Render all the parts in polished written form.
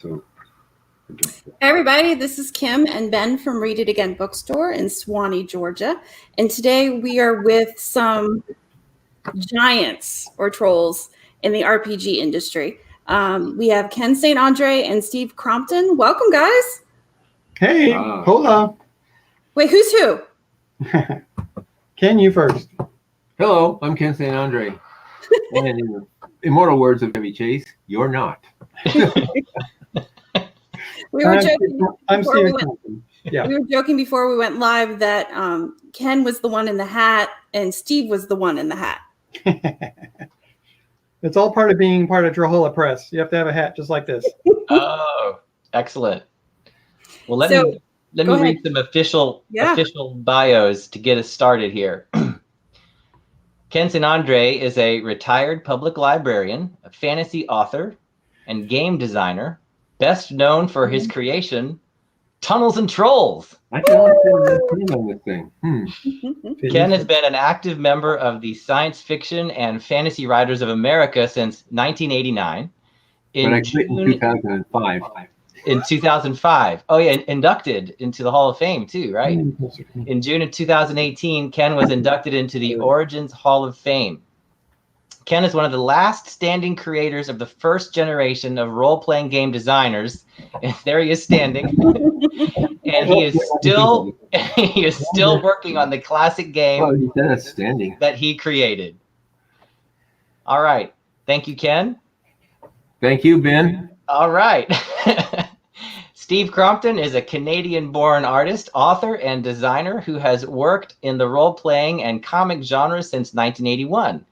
So, Hey everybody, this is Kim and Ben from It Again Bookstore in Suwanee, Georgia. And today we are with some giants or trolls in the RPG industry. We have Ken St. and Steve Crompton. Welcome, guys. Hey, hola. Wait, who's who? Ken, you first. Hello, I'm Ken St. And in the immortal words of Chevy Chase, you're not. We were joking. I'm Steve Crompton. Yeah. We were joking before we went live that Ken was the one in the hat and Steve was the one in the hat. It's all part of being part of Trollhalla Press. You have to have a hat just like this. Oh, excellent. Well, let me read some official bios to get us started here. Ken St. is a retired public librarian, a fantasy author, and game designer, best known for his creation, Tunnels and Trolls. I can understand on this thing. Ken has been an active member of the Science Fiction and Fantasy Writers of America since 1989. But I quit in 2005. In 2005. Oh, yeah, inducted into the Hall of Fame, too, right? In June of 2018, Ken was inducted into the Origins Hall of Fame. Ken is one of the last standing creators of the first generation of role-playing game designers. And there he is standing. And he is still working on the classic game that he created. All right. Thank you, Ken. Thank you, Ben. All right. Steve Crompton is a Canadian-born artist, author, and designer who has worked in the role-playing and comic genres since 1981.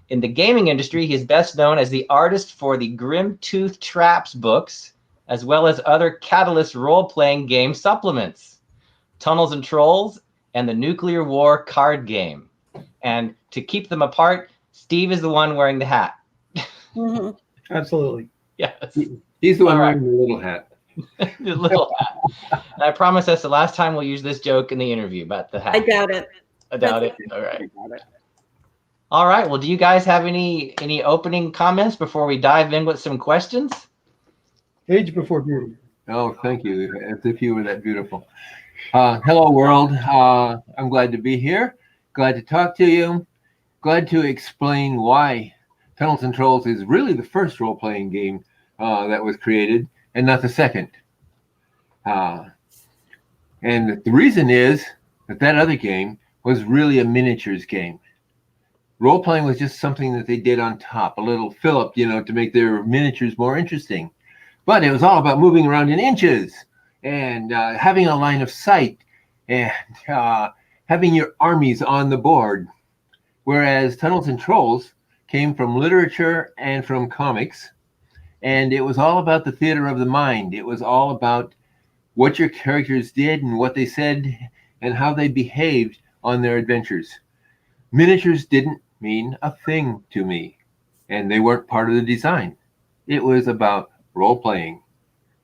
In the gaming industry, he is best known as the artist for the Grimtooth Traps books, as well as other Catalyst role-playing game supplements, Tunnels and Trolls, and the Nuclear War card game. And to keep them apart, Steve is the one wearing the hat. Mm-hmm. Absolutely. Yes. He's the one wearing the little hat. The little hat. And I promise that's the last time we'll use this joke in the interview about the hat. I doubt it. I doubt it. All right. All right. Well, do you guys have any opening comments before we dive in with some questions? Age before beauty. Oh, thank you. As if you were that beautiful. Hello, world. I'm glad to be here. Glad to talk to you. Glad to explain why Tunnels and Trolls is really the first role-playing game that was created and not the second. And the reason is that other game was really a miniatures game. Role-playing was just something that they did on top, a little fill-up, to make their miniatures more interesting. But it was all about moving around in inches and having a line of sight and having your armies on the board. Whereas Tunnels and Trolls came from literature and from comics, and it was all about the theater of the mind. It was all about what your characters did and what they said and how they behaved on their adventures. Miniatures didn't mean a thing to me, and they weren't part of the design. It was about role-playing,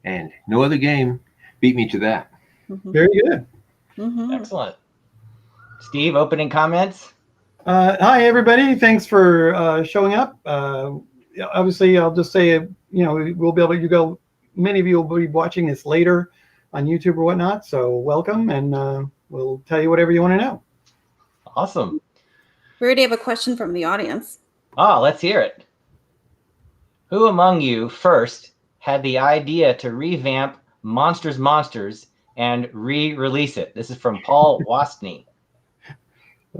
and no other game beat me to that. Mm-hmm. Very good. Mm-hmm. Excellent. Steve, opening comments? Hi, everybody. Thanks for showing up. Obviously, I'll just say, we'll be able to go. Many of you will be watching this later on YouTube or whatnot. So welcome, and we'll tell you whatever you want to know. Awesome. We already have a question from the audience. Oh, let's hear it. Who among you first had the idea to revamp Monsters and re-release it? This is from Paul Wastney.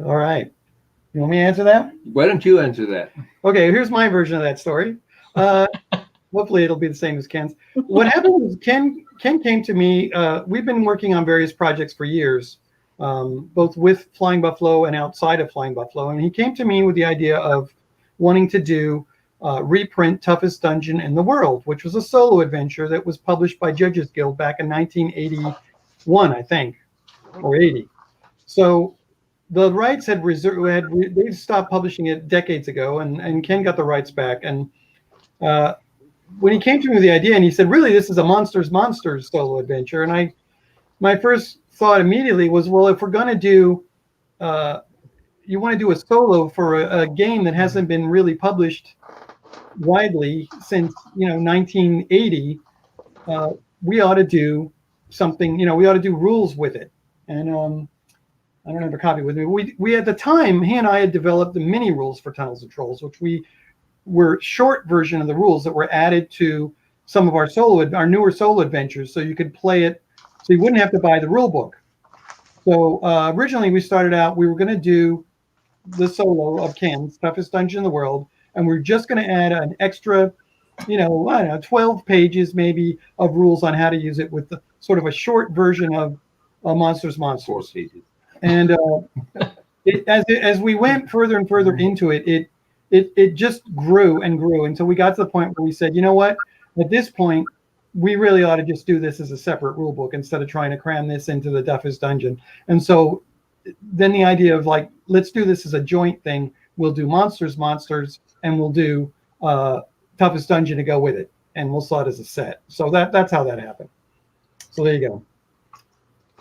All right. You want me to answer that? Why don't you answer that? Okay, here's my version of that story. Hopefully it'll be the same as Ken's. What happened was Ken came to me. We've been working on various projects for years, both with Flying Buffalo and outside of Flying Buffalo. And he came to me with the idea of wanting to do reprint Toughest Dungeon in the World, which was a solo adventure that was published by Judges Guild back in 1981, I think, or 80. So the rights had they stopped publishing it decades ago, and Ken got the rights back. And when he came to me with the idea, and he said, really, this is a Monsters solo adventure. And my first thought immediately was, well, if we're going to do, you want to do a solo for a game that hasn't been really published widely since 1980, we ought to do something. We ought to do rules with it. And I don't have a copy with me. We at the time, he and I had developed the mini rules for Tunnels and Trolls, which were short version of the rules that were added to some of our newer solo adventures, so you could play it, so you wouldn't have to buy the rule book. So originally we started out, we were going to do the solo of Ken's Toughest Dungeon in the World, and we're just going to add an extra, I don't know, 12 pages maybe of rules on how to use it with the sort of a short version of Monsters. 4 pages. And as we went further and further into it, it just grew and grew until we got to the point where we said, you know what, at this point, we really ought to just do this as a separate rule book instead of trying to cram this into the Toughest Dungeon. And so then the idea of like, let's do this as a joint thing. We'll do Monsters, and we'll do Toughest Dungeon to go with it. And we'll sell it as a set. So that's how that happened. So there you go.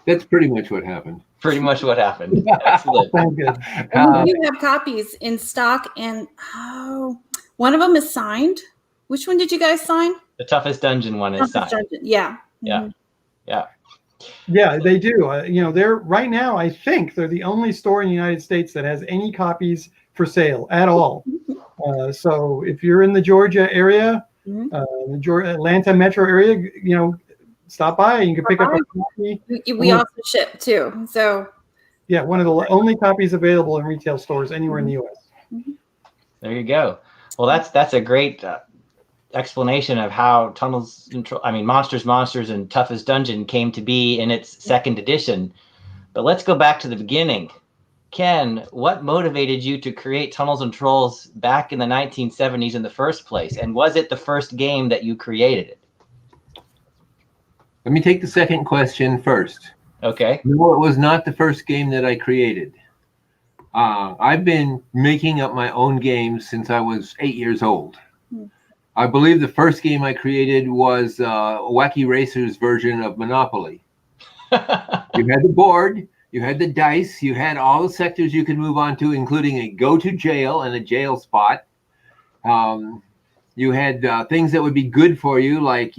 That's pretty much what happened. Pretty much what happened. Excellent. Sounds good. And we do have copies in stock, and one of them is signed. Which one did you guys sign? The Toughest Dungeon one is signed. Dungeon. Yeah. Yeah. Mhm. Yeah. Yeah, they do. They're right now, I think they're the only store in the United States that has any copies for sale at all. So if you're in the Georgia area, the Atlanta metro area, stop by. You can pick up a copy. We also ship too. So yeah, one of the only copies available in retail stores anywhere in the U.S. There you go. Well, that's a great explanation of how Monsters and Toughest Dungeon came to be in its second edition. But let's go back to the beginning. Ken, what motivated you to create Tunnels and Trolls back in the 1970s in the first place? And was it the first game that you created? Let me take the second question first. Okay. No, it was not the first game that I created. I've been making up my own games since I was 8 years old. I believe the first game I created was Wacky Racers version of Monopoly. You had the board, you had the dice, you had all the sectors you could move on to, including a go-to jail and a jail spot. You had things that would be good for you, like,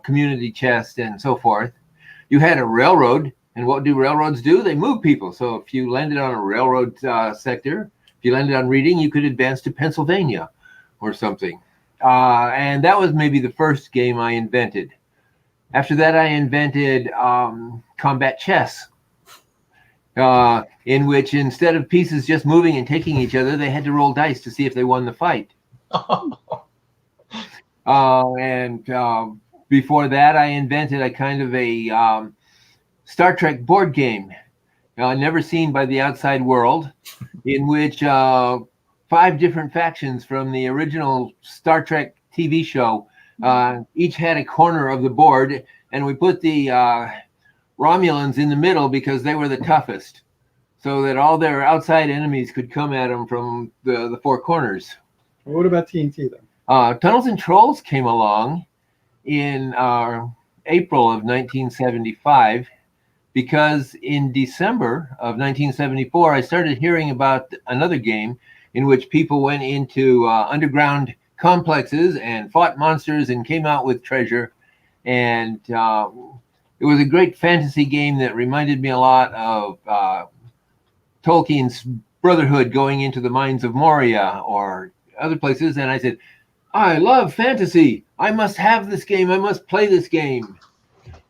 community chest and so forth. You had a railroad, and what do railroads do? They move people. So if you landed on a railroad sector, if you landed on Reading, you could advance to Pennsylvania or something. And that was maybe the first game I invented. After that, I invented combat chess, in which instead of pieces just moving and taking each other, they had to roll dice to see if they won the fight. And before that, I invented a kind of a Star Trek board game, never seen by the outside world, in which 5 different factions from the original Star Trek TV show each had a corner of the board, and we put the Romulans in the middle because they were the toughest, so that all their outside enemies could come at them from the 4 corners. What about T&T then? Tunnels and Trolls came along in April of 1975, because in December of 1974, I started hearing about another game in which people went into underground complexes and fought monsters and came out with treasure. And it was a great fantasy game that reminded me a lot of Tolkien's Brotherhood going into the mines of Moria or other places. And I said, I love fantasy. I must have this game. I must play this game.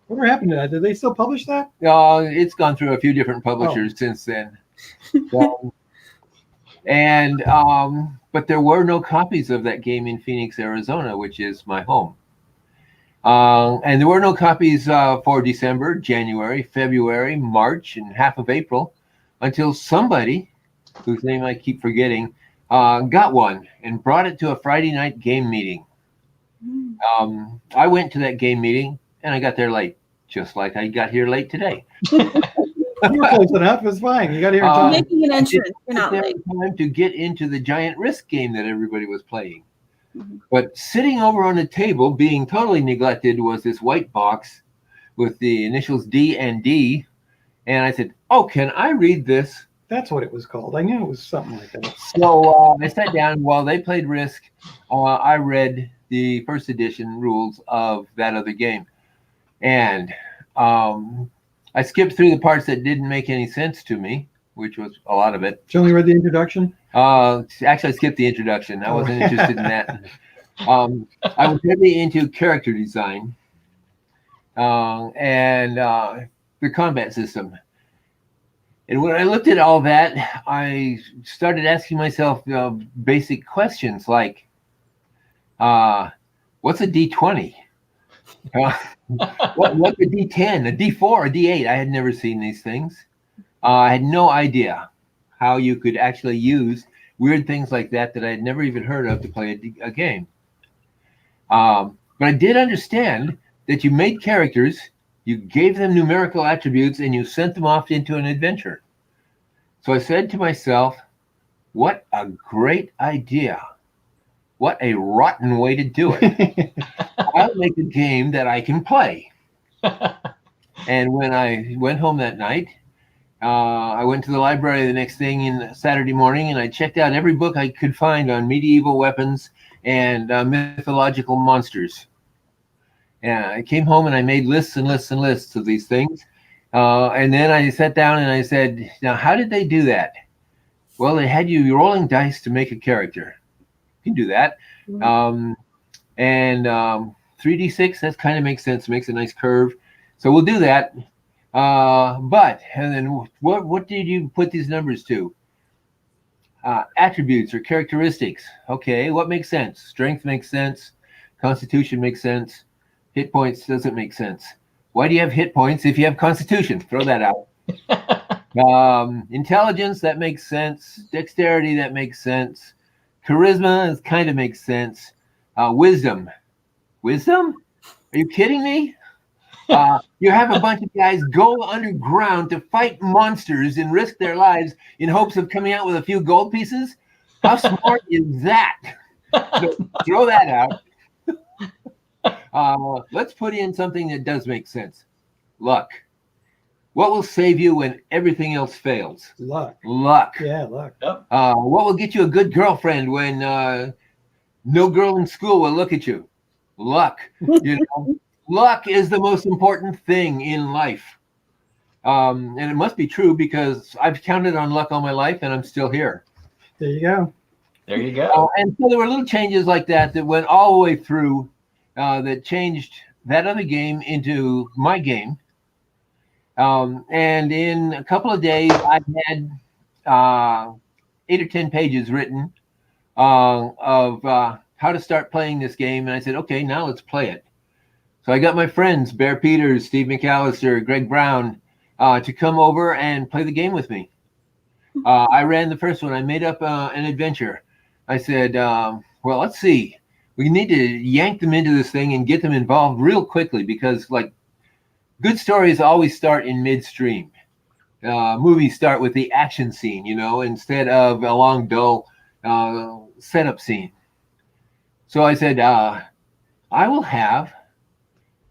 Whatever happened to that? Did they still publish that? It's gone through a few different publishers since then. But there were no copies of that game in Phoenix, Arizona, which is my home. And there were no copies for December, January, February, March, and half of April until somebody, whose name I keep forgetting, got one and brought it to a Friday night game meeting. I went to that game meeting and I got there late, just like I got here late today. You were close enough. It's fine. You got here in time. Making an entrance. You're not late. Time to get into the giant Risk game that everybody was playing. But sitting over on the table, being totally neglected, was this white box with the initials D and D. And I said, "Oh, can I read this?" That's what it was called. I knew it was something like that. So I sat down while they played Risk. I read the first edition rules of that other game. And I skipped through the parts that didn't make any sense to me, which was a lot of it. Did you only read the introduction? Actually, I skipped the introduction. I wasn't interested in that. I was heavily into character design and the combat system. And when I looked at all that, I started asking myself basic questions like, what's a D20? What's a D10, a D4, a D8? I had never seen these things. I had no idea how you could actually use weird things like that I had never even heard of to play a game. But I did understand that you made characters, you gave them numerical attributes, and you sent them off into an adventure. So I said to myself, what a great idea. What a rotten way to do it. I'll make a game that I can play. And when I went home that night, I went to the library the next thing in Saturday morning, and I checked out every book I could find on medieval weapons and mythological monsters. And I came home and I made lists and lists and lists of these things. And then I sat down and I said, now, how did they do that? Well, they had you rolling dice to make a character. You can do that. And 3d6, that kind of makes sense, makes a nice curve. So we'll do that. And then what did you put these numbers to? Attributes or characteristics. Okay, what makes sense? Strength makes sense. Constitution makes sense. Hit points doesn't make sense. Why do you have hit points if you have Constitution? Throw that out. Intelligence, that makes sense. Dexterity, that makes sense. Charisma, kind of makes sense. Wisdom. Wisdom? Are you kidding me? You have a bunch of guys go underground to fight monsters and risk their lives in hopes of coming out with a few gold pieces? How smart is that? So throw that out. Let's put in something that does make sense. Luck. What will save you when everything else fails? Luck. Luck. Yeah, luck. Yep. What will get you a good girlfriend when no girl in school will look at you? Luck. You know, luck is the most important thing in life. And it must be true because I've counted on luck all my life and I'm still here. There you go. There you go. And so there were little changes like that went all the way through that changed that other game into my game. And in a couple of days, I had 8 or 10 pages written of how to start playing this game. And I said, okay, now let's play it. So I got my friends, Bear Peters, Steve McAllister, Greg Brown, to come over and play the game with me. I ran the first one. I made up an adventure. I said, well, let's see. We need to yank them into this thing and get them involved real quickly because, like, good stories always start in midstream. Movies start with the action scene, you know, instead of a long, dull setup scene. So I said, I will have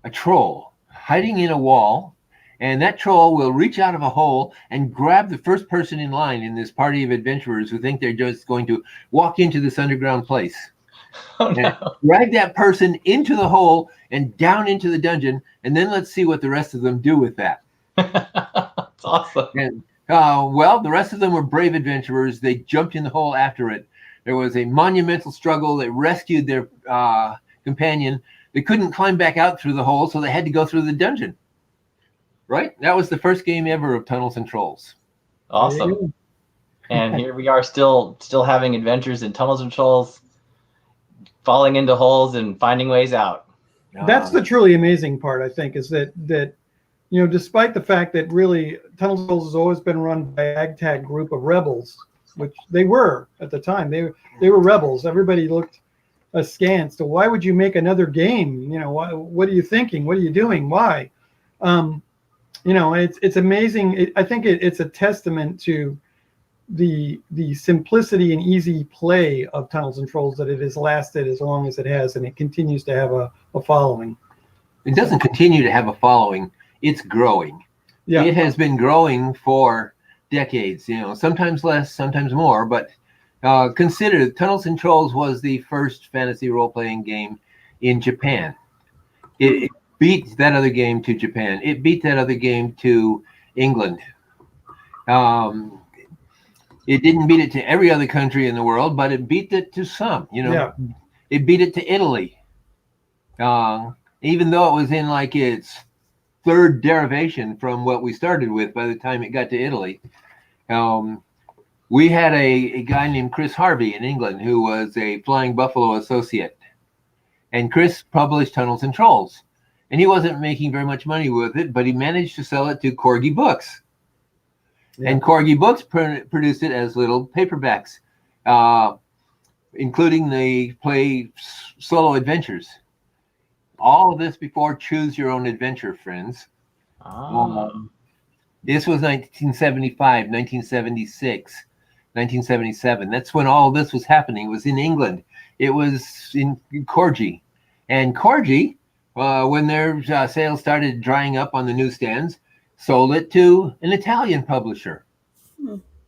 a troll hiding in a wall, and that troll will reach out of a hole and grab the first person in line in this party of adventurers who think they're just going to walk into this underground place. Oh, no. Drag that person into the hole and down into the dungeon, and then let's see what the rest of them do with that. That's awesome. And well, the rest of them were brave adventurers. They jumped in the hole after it. There was a monumental struggle. They rescued their companion. They couldn't climb back out through the hole, so they had to go through the dungeon. Right? That was the first game ever of Tunnels and Trolls. Awesome. And here we are still having adventures in Tunnels and Trolls, falling into holes and finding ways out. That's the truly amazing part, I think, is that you know, despite the fact that really Tunnels and Trolls has always been run by a ragtag group of rebels, which they were at the time. They were rebels. Everybody looked askance to why would you make another game? You know, what are you thinking? What are you doing? Why? You know, it's amazing. I think it's a testament to the simplicity and easy play of Tunnels and Trolls that it has lasted as long as it has, and it continues to have a following. It doesn't continue to have a following. It's growing. Yeah. It has been growing for decades, you know, sometimes less, sometimes more, but consider Tunnels and Trolls was the first fantasy role-playing game in Japan. It beat that other game to Japan. It beat that other game to England. It didn't beat it to every other country in the world, but it beat it to some. It beat it to Italy. Even though it was in like its third derivation from what we started with by the time it got to Italy. We had a guy named Chris Harvey in England who was a Flying Buffalo associate. And Chris published Tunnels and Trolls. And he wasn't making very much money with it, but he managed to sell it to Corgi Books. Yeah. And Corgi Books produced it as little paperbacks, including the play solo adventures. All of this before Choose Your Own Adventure, friends. This was 1975, 1976, 1977. That's when all of this was happening. It was in England. It was in Corgi. And Corgi, when their sales started drying up on the newsstands, sold it to an Italian publisher.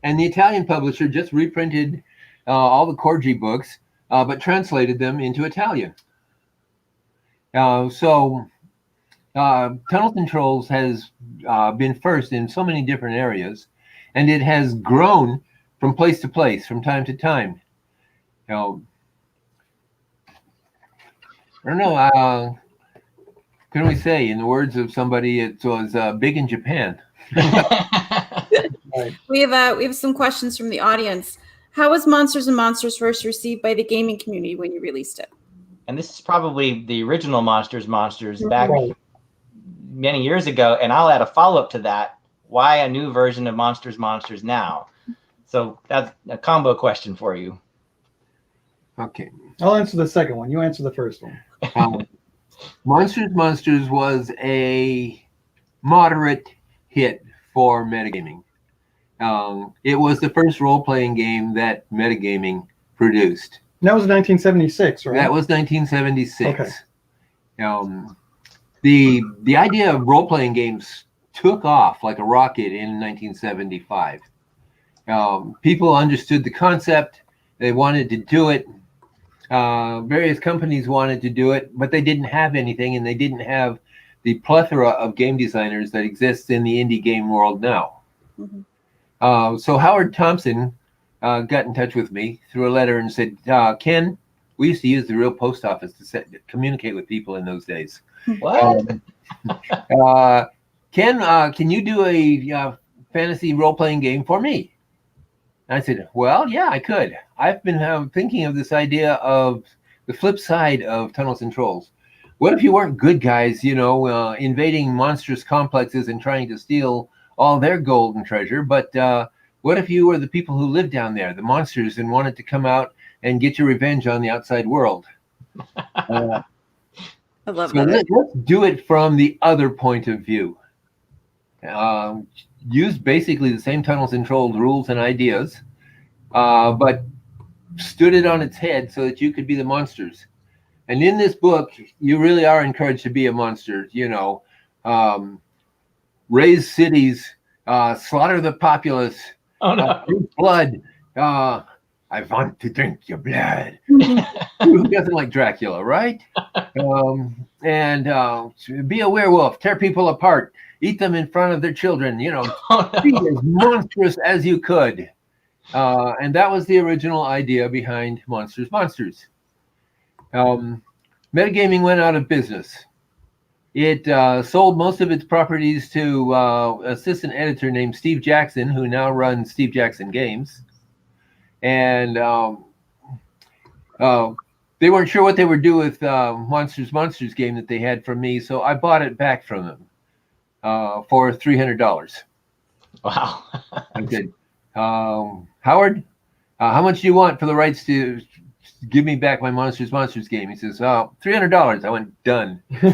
And the Italian publisher just reprinted all the Corgi books, but translated them into Italian. So Tunnels and Trolls has been first in so many different areas, and it has grown from place to place, from time to time. I don't know. Can we say, in the words of somebody, it was big in Japan. Right. We have some questions from the audience. How was Monsters and Monsters first received by the gaming community when you released it? And this is probably the original Monsters back many years ago. And I'll add a follow-up to that. Why a new version of Monsters now? So that's a combo question for you. Okay. I'll answer the second one. You answer the first one. Monsters was a moderate hit for metagaming. It was the first role-playing game that metagaming produced. That was 1976, right? That was 1976. Okay. The idea of role-playing games took off like a rocket in 1975. People understood the concept. They wanted to do it. Various companies wanted to do it, but they didn't have anything, and they didn't have the plethora of game designers that exists in the indie game world now. So Howard Thompson got in touch with me through a letter and said, Ken, we used to use the real post office to communicate with people in those days. What? Ken, can you do a fantasy role-playing game for me? And I said, well, yeah, I could. I've been thinking of this idea of the flip side of Tunnels and Trolls. What if you weren't good guys, invading monstrous complexes and trying to steal all their gold and treasure, but what if you were the people who lived down there, the monsters, and wanted to come out and get your revenge on the outside world? I love that. Let's do it from the other point of view. Use basically the same Tunnels and Trolls rules and ideas, but stood it on its head so that you could be the monsters. And in this book, you really are encouraged to be a monster, raise cities, slaughter the populace, drink blood. I want to drink your blood. Who doesn't like Dracula, right? And be a werewolf, tear people apart, eat them in front of their children, be as monstrous as you could. And that was the original idea behind Monsters. Metagaming went out of business. It sold most of its properties to assistant editor named Steve Jackson, who now runs Steve Jackson Games. And they weren't sure what they would do with Monsters game that they had from me, so I bought it back from them for $300. Wow. I said, Howard, how much do you want for the rights to give me back my Monsters game? He says, $300. I went, done. Even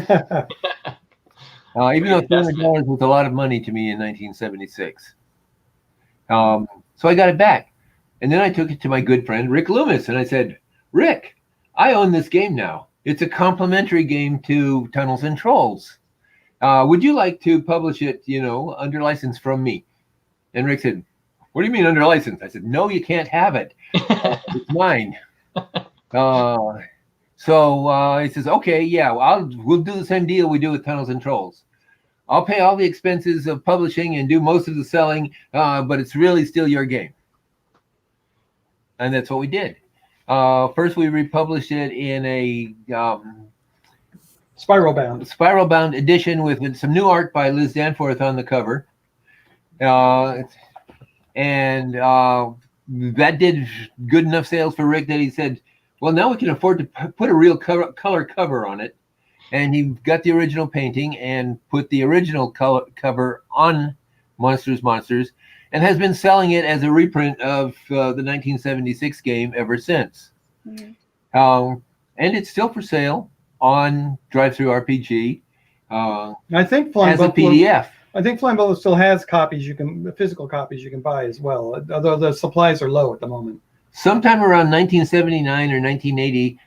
though $300 was a lot of money to me in 1976. So I got it back. And then I took it to my good friend, Rick Loomis. And I said, Rick, I own this game now. It's a complimentary game to Tunnels and Trolls. Would you like to publish it, under license from me? And Rick said, what do you mean under license? I said, no, you can't have it. It's mine. So So he says, okay, yeah, we'll do the same deal we do with Tunnels and Trolls. I'll pay all the expenses of publishing and do most of the selling, but it's really still your game. And that's what we did. First, we republished it in a Spiral bound edition with some new art by Liz Danforth on the cover. And that did good enough sales for Rick that he said, well, now we can afford to put a real color cover on it. And he got the original painting and put the original color cover on Monsters, and has been selling it as a reprint of the 1976 game ever since. Mm-hmm. And it's still for sale on Drive-Thru RPG. I think as a PDF. I think Flying Bubble still has physical copies you can buy as well, although the supplies are low at the moment. Sometime around 1979 or 1980,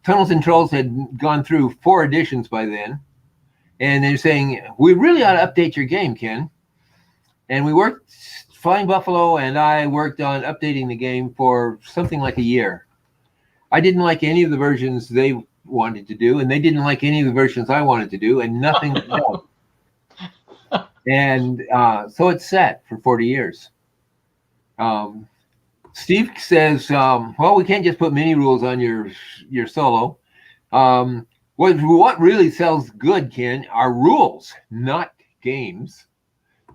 Tunnels and Trolls had gone through 4 editions by then. And they're saying, we really ought to update your game, Ken. And we worked, Flying Buffalo and I worked on updating the game for something like a year. I didn't like any of the versions they wanted to do, and they didn't like any of the versions I wanted to do, and nothing else. And so it's sat for 40 years. Steve says, well, we can't just put mini rules on your solo. What really sells good, Ken, are rules, not games.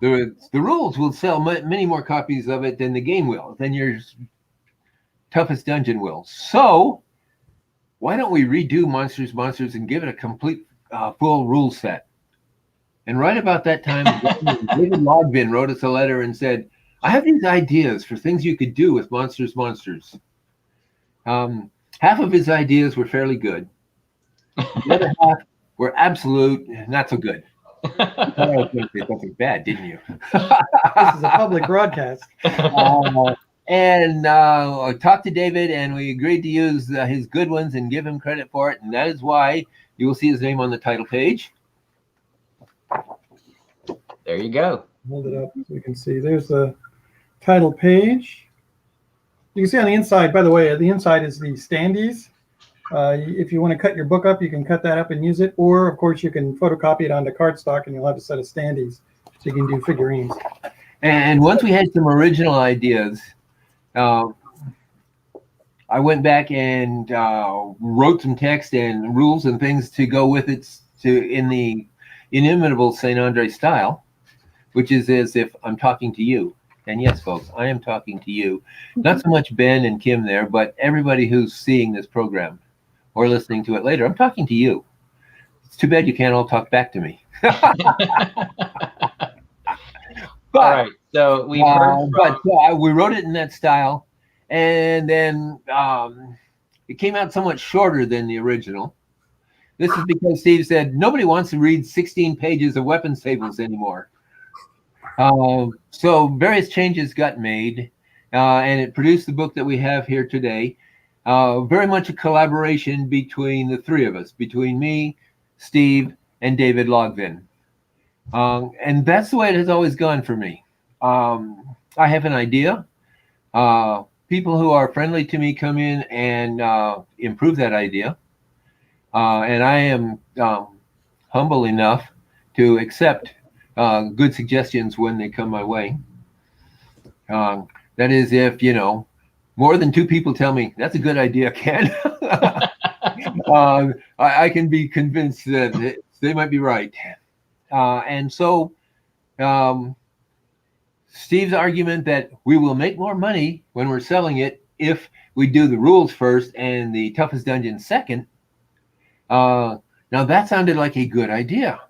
The rules will sell many more copies of it than the game will, than your toughest dungeon will. So why don't we redo Monsters and give it a complete full rule set? And right about that time, David Logvin wrote us a letter and said, I have these ideas for things you could do with Monsters. Half of his ideas were fairly good. The other half were absolute not so good. You thought I was going to say something bad, didn't you? This is a public broadcast. And I talked to David, and we agreed to use his good ones and give him credit for it. And that is why you will see his name on the title page. There you go. Hold it up so we can see. There's the title page. You can see on the inside, by the way, the inside is the standees. If you want to cut your book up, you can cut that up and use it. Or, of course, you can photocopy it onto cardstock, and you'll have a set of standees. So you can do figurines. And once we had some original ideas, I went back and wrote some text and rules and things to go with it in the inimitable St. Andre style, which is as if I'm talking to you. And yes, folks, I am talking to you. Not so much Ben and Kim there, but everybody who's seeing this program or listening to it later. I'm talking to you. It's too bad you can't all talk back to me. All right, so we we wrote it in that style, and then it came out somewhat shorter than the original. This is because Steve said nobody wants to read 16 pages of weapons tables anymore. So various changes got made, and it produced the book that we have here today. Very much a collaboration between the three of us, between me, Steve, and David Logvin. And that's the way it has always gone for me. I have an idea. People who are friendly to me come in and improve that idea. And I am humble enough to accept good suggestions when they come my way. That is, if, more than 2 people tell me, that's a good idea, Ken. I can be convinced that they might be right. And so Steve's argument that we will make more money when we're selling it if we do the rules first and the toughest dungeon second. Now that sounded like a good idea.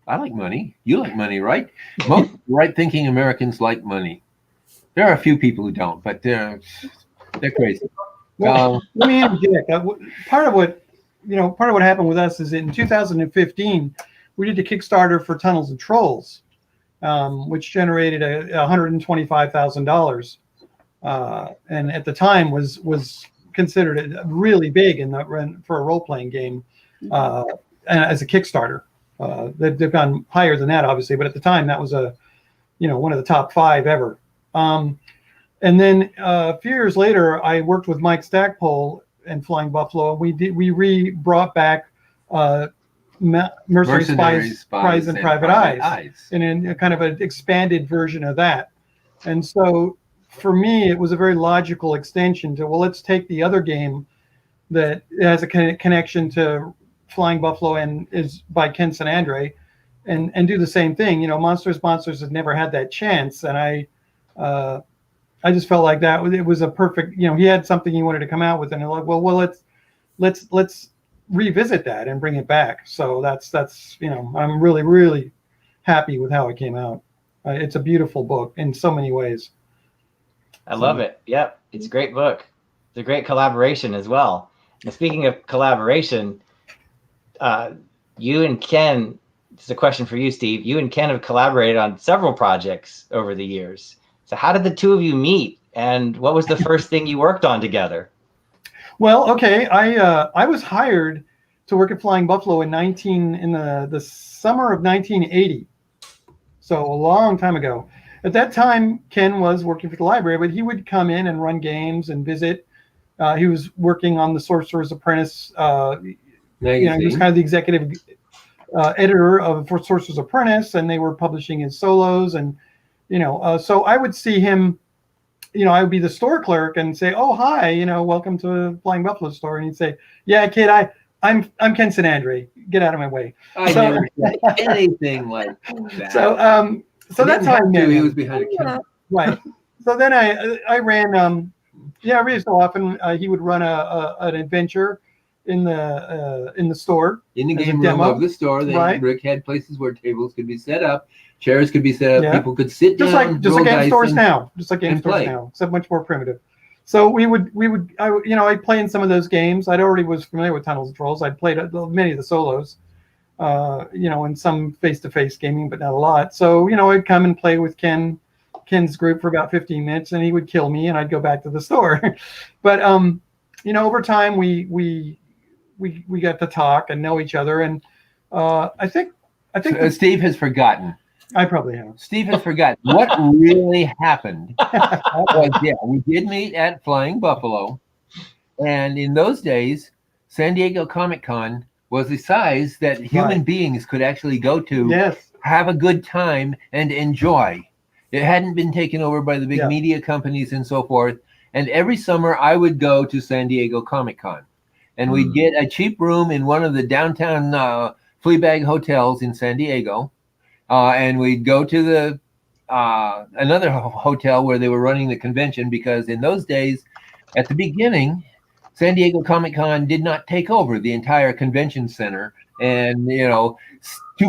I like money. You like money, right? Most right-thinking Americans like money. There are a few people who don't, but they're crazy. Well, let me interject. Part of what happened with us is in 2015, we did a Kickstarter for Tunnels and Trolls, which generated $125,000, and at the time was considered really big for a role-playing game, and as a Kickstarter. They've gone higher than that, obviously, but at the time that was one of the top 5 ever. And then a few years later, I worked with Mike Stackpole and Flying Buffalo. We brought back Mercenary Spies and Private Eyes, and in a kind of an expanded version of that. And so for me, it was a very logical extension to, well, let's take the other game that has a connection to Flying Buffalo and is by Ken St, and do the same thing. You know, Monsters has never had that chance, and I just felt like that it was a perfect. You know, he had something he wanted to come out with, and I'm like, well, let's revisit that and bring it back. So that's you know, I'm really happy with how it came out. It's a beautiful book in so many ways. I love it. Yep, it's a great book. It's a great collaboration as well. And speaking of collaboration, you and Ken, this is a question for you, Steve. You and Ken have collaborated on several projects over the years. So how did the two of you meet, and what was the first thing you worked on together? Well, okay, I was hired to work at Flying Buffalo in the summer of 1980. So a long time ago. At that time, Ken was working for the library, but he would come in and run games and visit. He was working on the Sorcerer's Apprentice. You know, he was kind of the executive editor of for Sorcerer's Apprentice, and they were publishing his solos. And you know, so I would see him. You know, I would be the store clerk and say, "Oh, hi, you know, welcome to Flying Buffalo store." And he'd say, "Yeah, kid, I'm Ken St. Get out of my way." I never said anything like that. So that's how I knew he was behind a camera. Right. So then I ran every so often he would run an adventure in the store. In the game room of the store, Rick had places where tables could be set up, chairs could be set up, people could sit down, just like game stores now, except much more primitive. So I'd play in some of those games. I already was familiar with Tunnels and Trolls. I'd played many of the solos, in some face-to-face gaming, but not a lot. So, I'd come and play with Ken's group for about 15 minutes, and he would kill me, and I'd go back to the store. But, over time, we got to talk and know each other, and I think Steve has forgotten. I probably have. Steve has forgotten what really happened. We did meet at Flying Buffalo, and in those days, San Diego Comic-Con was the size that human beings could actually go to, have a good time, and enjoy. It hadn't been taken over by the big media companies and so forth. And every summer, I would go to San Diego Comic-Con, and we'd get a cheap room in one of the downtown Fleabag hotels in San Diego. And we'd go to the another hotel where they were running the convention, because in those days, at the beginning, San Diego Comic-Con did not take over the entire convention center and, 2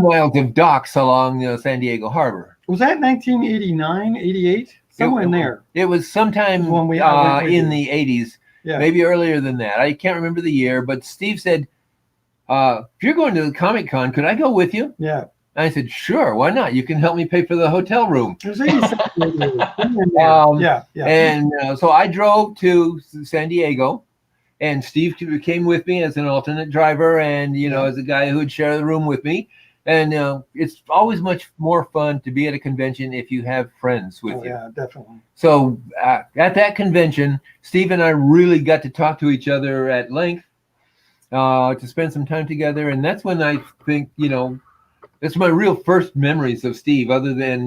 miles of docks along San Diego Harbor. Was that 1989, 88? Somewhere in there. It was sometime in the 80s, maybe earlier than that. I can't remember the year, but Steve said, if you're going to the Comic-Con, could I go with you? Yeah. I said, sure, why not? You can help me pay for the hotel room. And so I drove to San Diego, and Steve came with me as an alternate driver and, as a guy who would share the room with me. And it's always much more fun to be at a convention if you have friends with you. Yeah, definitely. So at that convention, Steve and I really got to talk to each other at length, to spend some time together. And that's when I think, that's my real first memories of Steve, other than,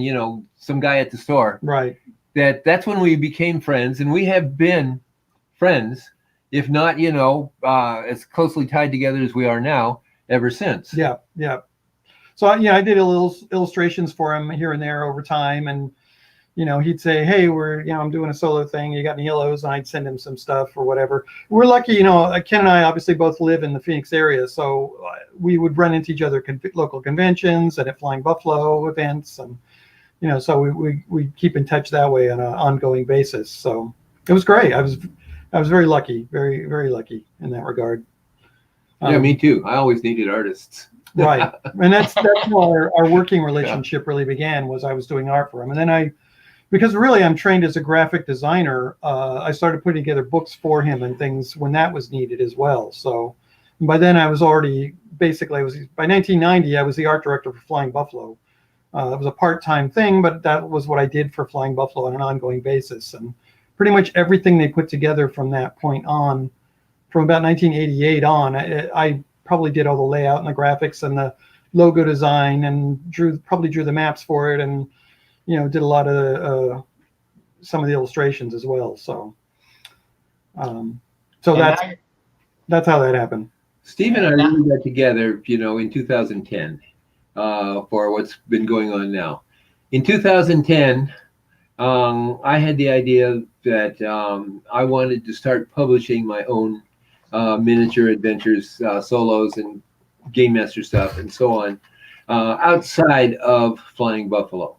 some guy at the store. Right. That's when we became friends, and we have been friends, if not, as closely tied together as we are now ever since. Yeah. Yeah. So, I did a little illustrations for him here and there over time. And, he'd say, hey, I'm doing a solo thing. You got any yellows? And I'd send him some stuff or whatever. We're lucky, Ken and I obviously both live in the Phoenix area. So we would run into each other local conventions and at Flying Buffalo events. And, so we keep in touch that way on an ongoing basis. So it was great. I was very lucky, very, very lucky in that regard. Yeah, me too. I always needed artists. Right. And that's how our working relationship really began, was I was doing art for him. And then because really I'm trained as a graphic designer, I started putting together books for him and things when that was needed as well. So by then I was already, by 1990, I was the art director for Flying Buffalo. It was a part-time thing, but that was what I did for Flying Buffalo on an ongoing basis. And pretty much everything they put together from that point on from about 1988 on, I probably did all the layout and the graphics and the logo design, and probably drew the maps for it, and did a lot of some of the illustrations as well. So that's how that happened. Steve and I really got together, in 2010 for what's been going on now. In 2010, I had the idea that I wanted to start publishing my own miniature adventures, solos, and game master stuff, and so on, outside of Flying Buffalo.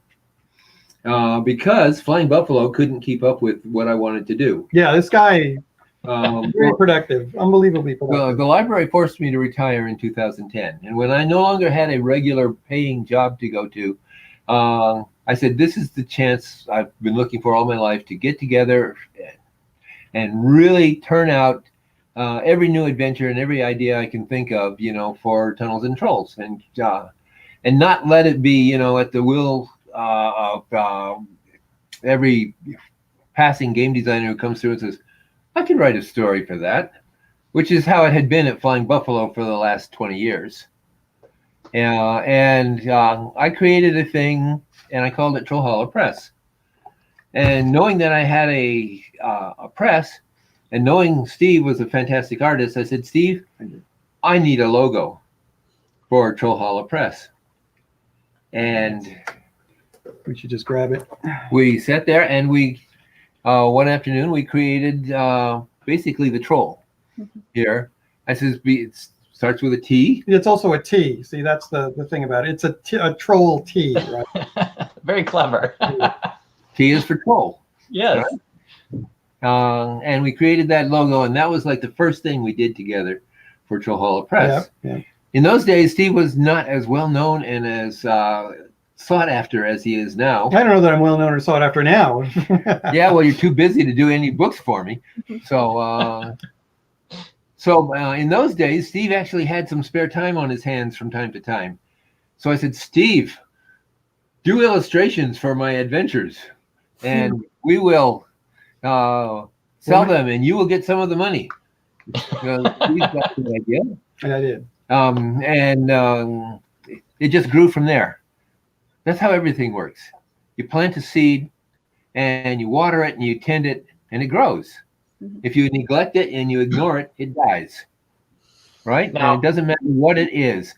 Because Flying Buffalo couldn't keep up with what I wanted to do. Yeah, this guy, very productive, unbelievably productive. The library forced me to retire in 2010. And when I no longer had a regular paying job to go to, I said, this is the chance I've been looking for all my life to get together and really turn out every new adventure and every idea I can think of, for Tunnels and Trolls, and not let it be, at the will of every passing game designer who comes through and says, I can write a story for that, which is how it had been at Flying Buffalo for the last 20 years. And I created a thing, and I called it Trollhalla Press. And knowing that I had a press, and knowing Steve was a fantastic artist, I said, Steve, I need a logo for Trollhalla Press. And we should just grab it. We sat there, and we one afternoon we created basically the troll here. I says, it starts with a T. It's also a T. See, that's the thing about it. It's a troll T, right? Very clever. T is for troll. Yes. Right? And we created that logo, and that was like the first thing we did together for Trollhalla Press. Yeah. In those days, Steve was not as well known and as sought after as he is now. I don't know that I'm well known or sought after now. Yeah, well, you're too busy to do any books for me. So in those days, Steve actually had some spare time on his hands from time to time. So I said, Steve, do illustrations for my adventures, and we will sell them, and you will get some of the money. Steve got the idea. And I did. It just grew from there. That's how everything works. You plant a seed, and you water it, and you tend it, and it grows. If you neglect it and you ignore it, it dies. Right? Now, and it doesn't matter what it is.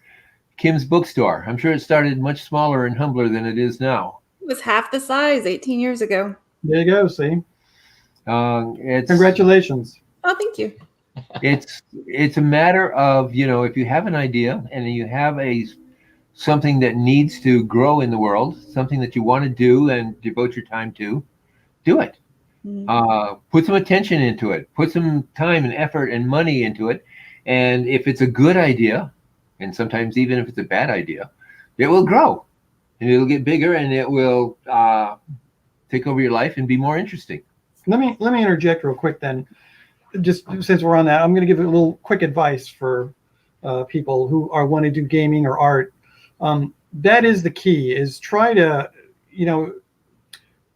Kim's Bookstore. I'm sure it started much smaller and humbler than it is now. It was half the size 18 years ago. There you go. See. Congratulations. Oh, thank you. It's a matter of, if you have an idea and you have something that needs to grow in the world, something that you want to do and devote your time to, do it. Put some attention into it. Put some time and effort and money into it. And if it's a good idea, and sometimes even if it's a bad idea, it will grow, and it'll get bigger, and it will take over your life and be more interesting. Let me interject real quick then. Just since we're on that, I'm going to give a little quick advice for people who want to do gaming or art. That is the key, is try to,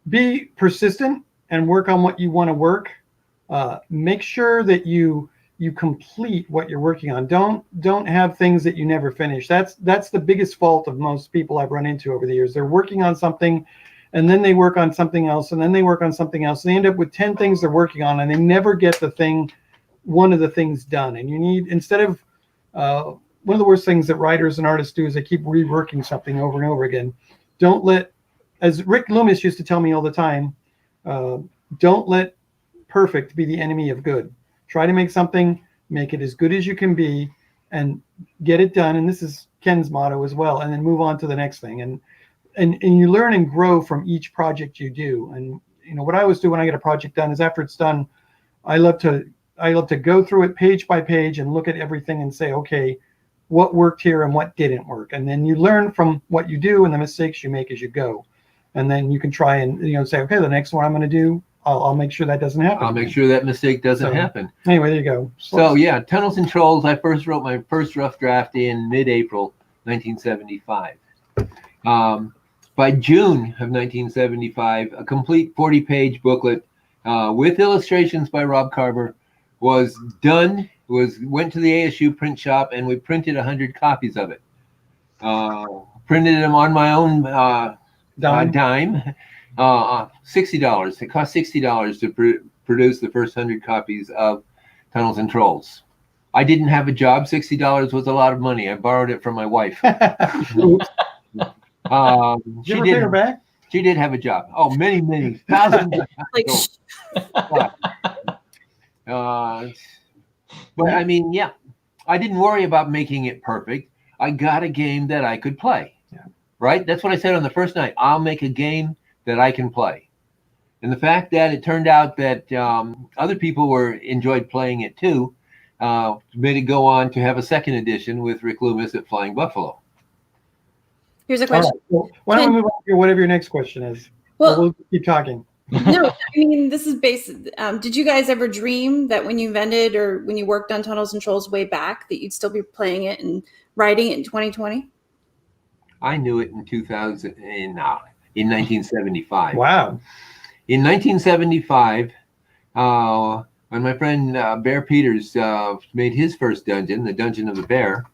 be persistent and work on what you want to work. Make sure that you complete what you're working on. Don't have things that you never finish. That's the biggest fault of most people I've run into over the years. They're working on something, and then they work on something else, and then they work on something else, and they end up with 10 things they're working on, and they never get one of the things done. And you need, instead of one of the worst things that writers and artists do is they keep reworking something over and over again. Don't let, as Rick Loomis used to tell me all the time, don't let perfect be the enemy of good. Try to make something, make it as good as you can be, and get it done. And this is Ken's motto as well. And then move on to the next thing. And you learn and grow from each project you do. And what I always do when I get a project done is, after it's done, I love to go through it page by page and look at everything and say, okay, what worked here and what didn't work. And then you learn from what you do and the mistakes you make as you go. And then you can try and say, okay, the next one I'm going to do, I'll make sure that doesn't happen. I'll make sure that mistake doesn't happen. Anyway, there you go. So yeah, Tunnels and Trolls, I first wrote my first rough draft in mid-April 1975. By June of 1975, a complete 40-page booklet with illustrations by Rob Carver was done. Went to the ASU print shop, and we printed 100 copies of it. Printed them on my own dime. $60. It cost $60 to produce the first 100 copies of Tunnels and Trolls. I didn't have a job. $60 was a lot of money. I borrowed it from my wife. Oops. Did you ever pay her back? She did have a job. Oh, many thousands. Like, But I mean, yeah, I didn't worry about making it perfect. I got a game that I could play. Yeah. Right? That's what I said on the first night. I'll make a game that I can play. And the fact that it turned out that other people enjoyed playing it too, made it go on to have a second edition with Rick Loomis at Flying Buffalo. here's a question. Right. Well, why don't we move on to whatever your next question is? Well, we'll keep talking. no, I mean, this is based. Did you guys ever dream that when you invented or when you worked on Tunnels and Trolls way back that you'd still be playing it and writing it in 2020? I knew it in 1975. Wow. In 1975, when my friend Bear Peters made his first dungeon, the Dungeon of the Bear,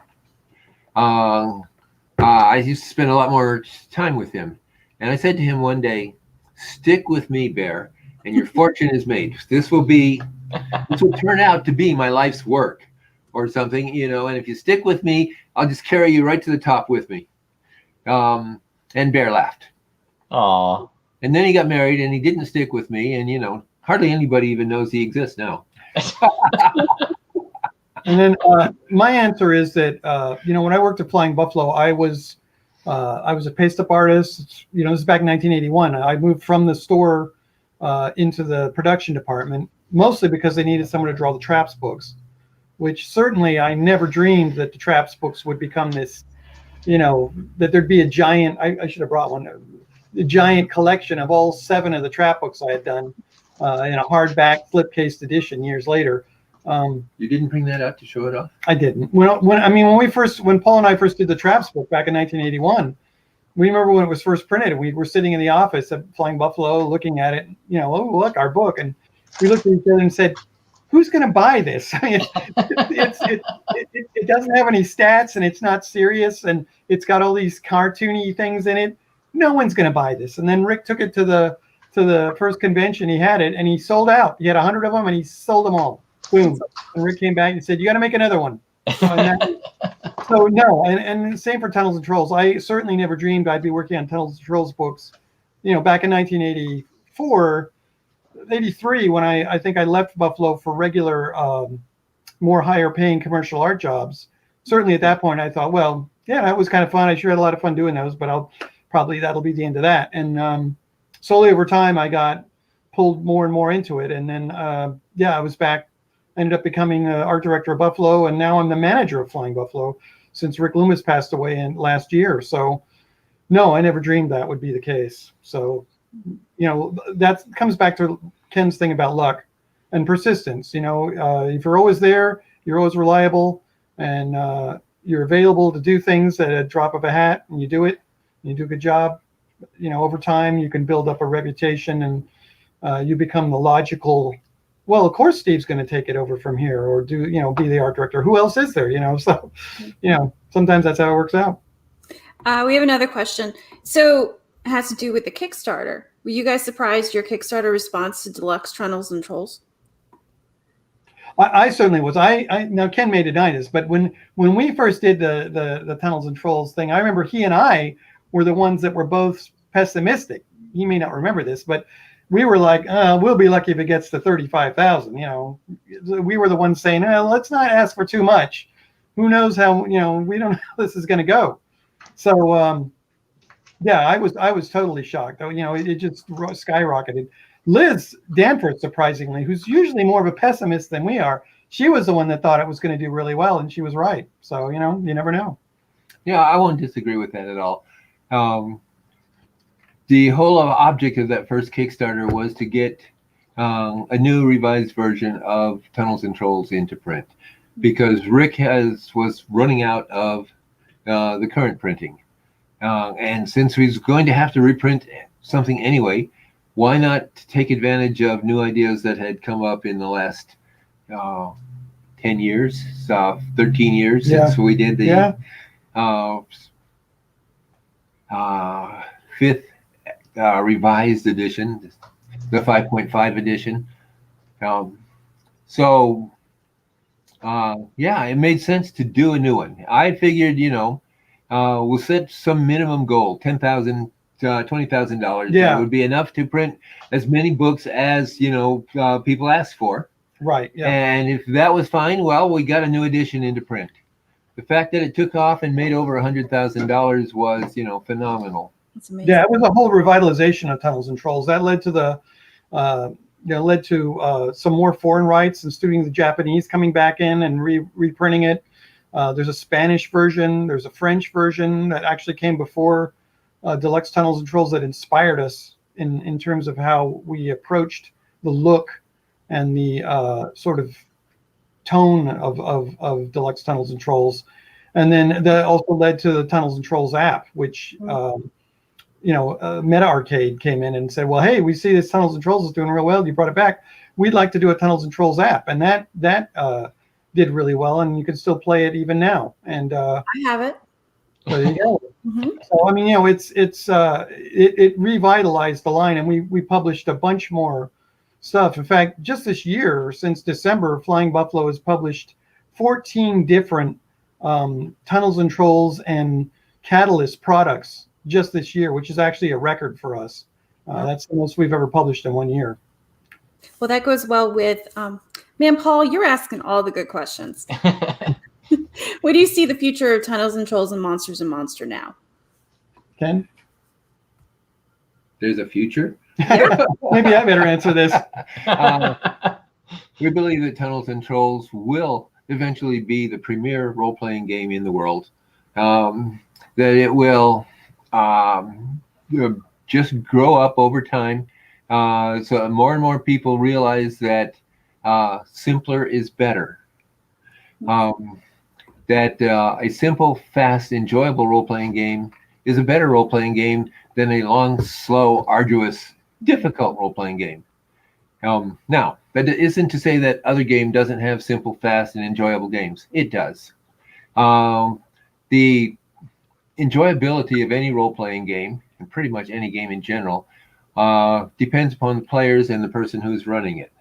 I used to spend a lot more time with him. And I said to him one day, stick with me, Bear, and your fortune is made. This will turn out to be my life's work or something, and if you stick with me, I'll just carry you right to the top with me. And Bear laughed. Aw. And then he got married and he didn't stick with me. And, hardly anybody even knows he exists now. And then my answer is that, when I worked at Flying Buffalo, I was a paste-up artist. This is back in 1981. I moved from the store into the production department, mostly because they needed someone to draw the Traps books, which certainly I never dreamed that the Traps books would become this, that there'd be a giant, I should have brought one, a giant collection of all 7 of the Trap books I had done in a hardback flip-cased edition years later. You didn't bring that out to show it off? I didn't. When Paul and I first did the Traps book back in 1981, we remember when it was first printed, and we were sitting in the office at Flying Buffalo looking at it, oh, look, our book. And we looked at each other and said, who's going to buy this? I mean, it doesn't have any stats, and it's not serious, and it's got all these cartoony things in it. No one's going to buy this. And then Rick took it to the first convention. He had it, and he sold out. He had 100 of them, and he sold them all. Boom. And Rick came back and said, you got to make another one. So no, and same for Tunnels and Trolls. I certainly never dreamed I'd be working on Tunnels and Trolls books. Back in 1984, 83, when I think I left Buffalo for regular, more higher paying commercial art jobs. Certainly at that point, I thought, well, yeah, that was kind of fun. I sure had a lot of fun doing those, but that'll be the end of that. And slowly over time, I got pulled more and more into it. And then, I was back. I ended up becoming art director of Buffalo, and now I'm the manager of Flying Buffalo since Rick Loomis passed away last year. So, no, I never dreamed that would be the case. So, that comes back to Ken's thing about luck and persistence. If you're always there, you're always reliable, and you're available to do things at a drop of a hat, and you do it, and you do a good job. Over time, you can build up a reputation, and you become the logical. Well, of course, Steve's going to take it over from here, or be the art director. Who else is there? So, sometimes that's how it works out. We have another question. So it has to do with the Kickstarter. Were you guys surprised your Kickstarter response to Deluxe Tunnels and Trolls? I certainly was. Now Ken may deny this, but when we first did the Tunnels and Trolls thing, I remember he and I were the ones that were both pessimistic. He may not remember this, but we were like, we'll be lucky if it gets to 35,000. We were the ones saying, let's not ask for too much. Who knows how, we don't know how this is going to go. So, I was totally shocked. It just skyrocketed. Liz Danforth, surprisingly, who's usually more of a pessimist than we are, she was the one that thought it was going to do really well, and she was right. So, you never know. Yeah, I won't disagree with that at all. The whole object of that first Kickstarter was to get a new revised version of Tunnels and Trolls into print, because Rick was running out of the current printing. And since he's going to have to reprint something anyway, why not take advantage of new ideas that had come up in the last 10 years, 13 years Yeah. since we did the Yeah. Fifth revised edition, the 5.5 edition. Yeah, it made sense to do a new one. I figured, we'll set some minimum goal, $10,000, $20,000. Yeah. That would be enough to print as many books as, people asked for. Right. Yeah. And if that was fine, well, we got a new edition into print. The fact that it took off and made over $100,000 was, phenomenal. That's amazing. Yeah, it was a whole revitalization of Tunnels and Trolls. That led to some more foreign rights and students of Japanese coming back in and reprinting it. There's a Spanish version. There's a French version that actually came before Deluxe Tunnels and Trolls that inspired us in terms of how we approached the look and the sort of tone of Deluxe Tunnels and Trolls. And then that also led to the Tunnels and Trolls app, which Meta Arcade came in and said, well, hey, we see this Tunnels and Trolls is doing real well. You brought it back. We'd like to do a Tunnels and Trolls app. And that did really well. And you can still play it even now. And I have it. There you go. Mm-hmm. So, I mean, it revitalized the line, and we published a bunch more stuff. In fact, just this year, since December, Flying Buffalo has published 14 different Tunnels and Trolls and Catalyst products just this year, which is actually a record for us. That's the most we've ever published in 1 year. Well, that goes well with, man, Paul, you're asking all the good questions. Where do you see the future of Tunnels and Trolls and Monsters and Monster now? Ken? There's a future? Maybe I better answer this. We believe that Tunnels and Trolls will eventually be the premier role-playing game in the world. That it will just grow up over time. So more and more people realize that simpler is better. That a simple, fast, enjoyable role-playing game is a better role-playing game than a long, slow, arduous, difficult role-playing game. Now, that isn't to say that other game doesn't have simple, fast, and enjoyable games. It does. The enjoyability of any role-playing game, and pretty much any game in general, depends upon the players and the person who's running it.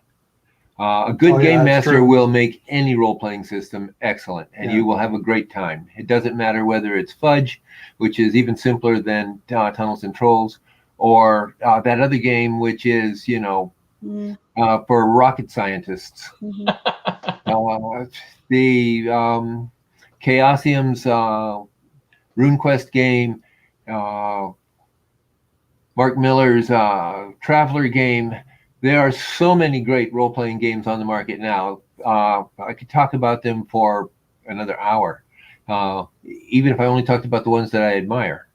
A good game master will make any role-playing system excellent, and you will have a great time. It doesn't matter whether it's Fudge, which is even simpler than Tunnels and Trolls, or that other game, which is, for rocket scientists. Mm-hmm. The Chaosium's RuneQuest game, Mark Miller's Traveler game. There are so many great role-playing games on the market now. I could talk about them for another hour, even if I only talked about the ones that I admire.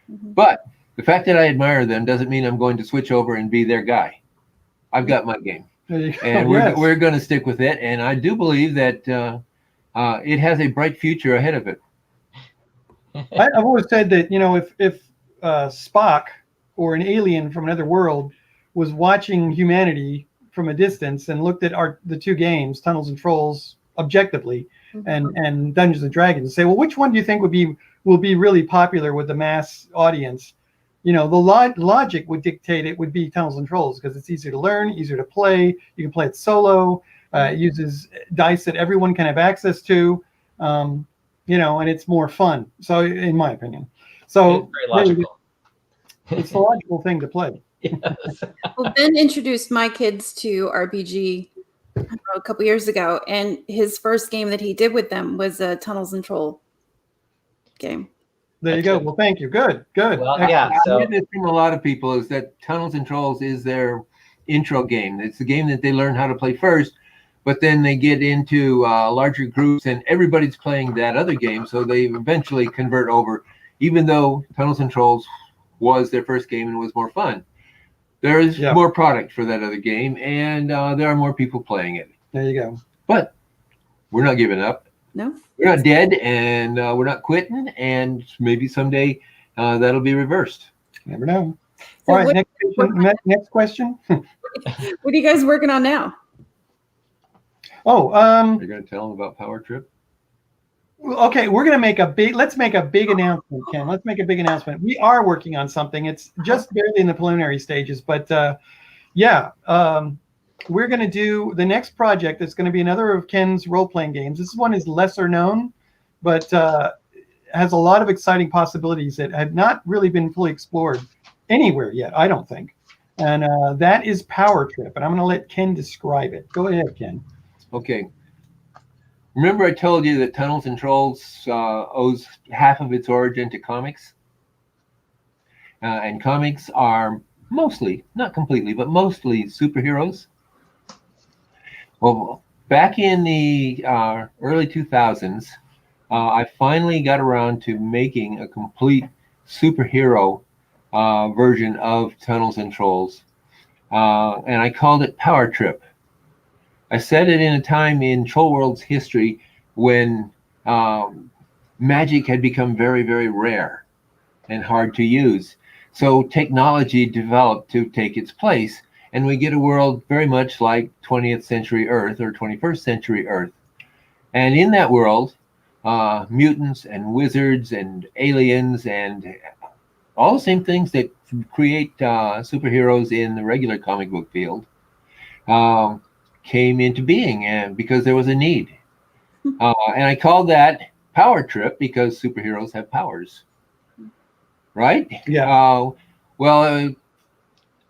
Mm-hmm. But the fact that I admire them doesn't mean I'm going to switch over and be their guy. I've got my game, and we're going to stick with it. And I do believe that it has a bright future ahead of it. I've always said that, if Spock or an alien from another world was watching humanity from a distance and looked at the two games, Tunnels and Trolls, objectively, mm-hmm. and Dungeons and Dragons, say, well, which one do you think will be really popular with the mass audience? The logic would dictate it would be Tunnels and Trolls because it's easier to learn, easier to play. You can play it solo. It uses dice that everyone can have access to, and it's more fun. So, in my opinion, it's very logical. It's the logical thing to play. Yes. Well, Ben introduced my kids to RPG a couple years ago, and his first game that he did with them was a Tunnels and Troll game. There you go. Well, thank you. Good. Well, yeah. So I hear this from a lot of people is that Tunnels and Trolls is their intro game. It's the game that they learn how to play first, but then they get into larger groups and everybody's playing that other game, so they eventually convert over, even though Tunnels and Trolls was their first game and was more fun. There is more product for that other game, and there are more people playing it. There you go. But we're not giving up. No. We're not dead, and we're not quitting, and maybe someday that'll be reversed. Never know. So all right, next question. What are you guys working on now? Oh, You're going to tell them about Power Trip? okay, let's make a big announcement, Ken. Let's make a big announcement. We are working on something. It's just barely in the preliminary stages, but yeah, we're going to do the next project. It's going to be another of Ken's role-playing games. This one is lesser known, but has a lot of exciting possibilities that have not really been fully explored anywhere yet, I don't think. And that is Power Trip, and I'm going to let Ken describe it. Go ahead, Ken. Okay. Remember I told you that Tunnels and Trolls owes half of its origin to comics? And comics are mostly, not completely, but mostly superheroes. Well, back in the early 2000s, I finally got around to making a complete superhero version of Tunnels and Trolls. And I called it Power Trip. I set it in a time in Troll World's history when magic had become very, very rare and hard to use. So technology developed to take its place, and we get a world very much like 20th century Earth or 21st century Earth. And in that world, mutants and wizards and aliens and all the same things that create superheroes in the regular comic book field came into being, and because there was a need. And I called that Power Trip because superheroes have powers, right? Yeah. Well,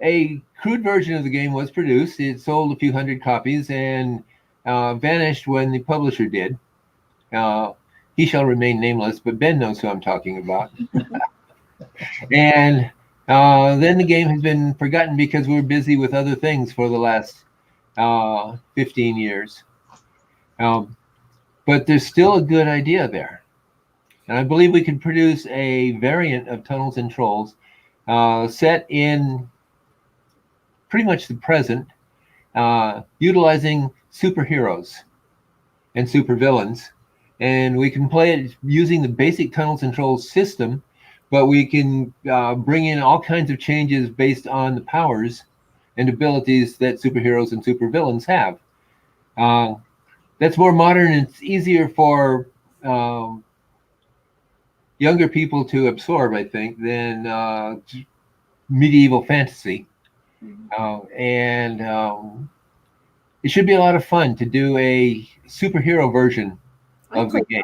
a crude version of the game was produced. It sold a few hundred copies and vanished when the publisher did. He shall remain nameless, but Ben knows who I'm talking about. And then the game has been forgotten because we were busy with other things for the last 15 years. But there's still a good idea there. And I believe we can produce a variant of Tunnels and Trolls set in pretty much the present, utilizing superheroes and supervillains. And we can play it using the basic Tunnels and Trolls system, but we can bring in all kinds of changes based on the powers and abilities that superheroes and supervillains have. That's more modern, and it's easier for younger people to absorb, I think, than medieval fantasy. And it should be a lot of fun to do a superhero version of the game.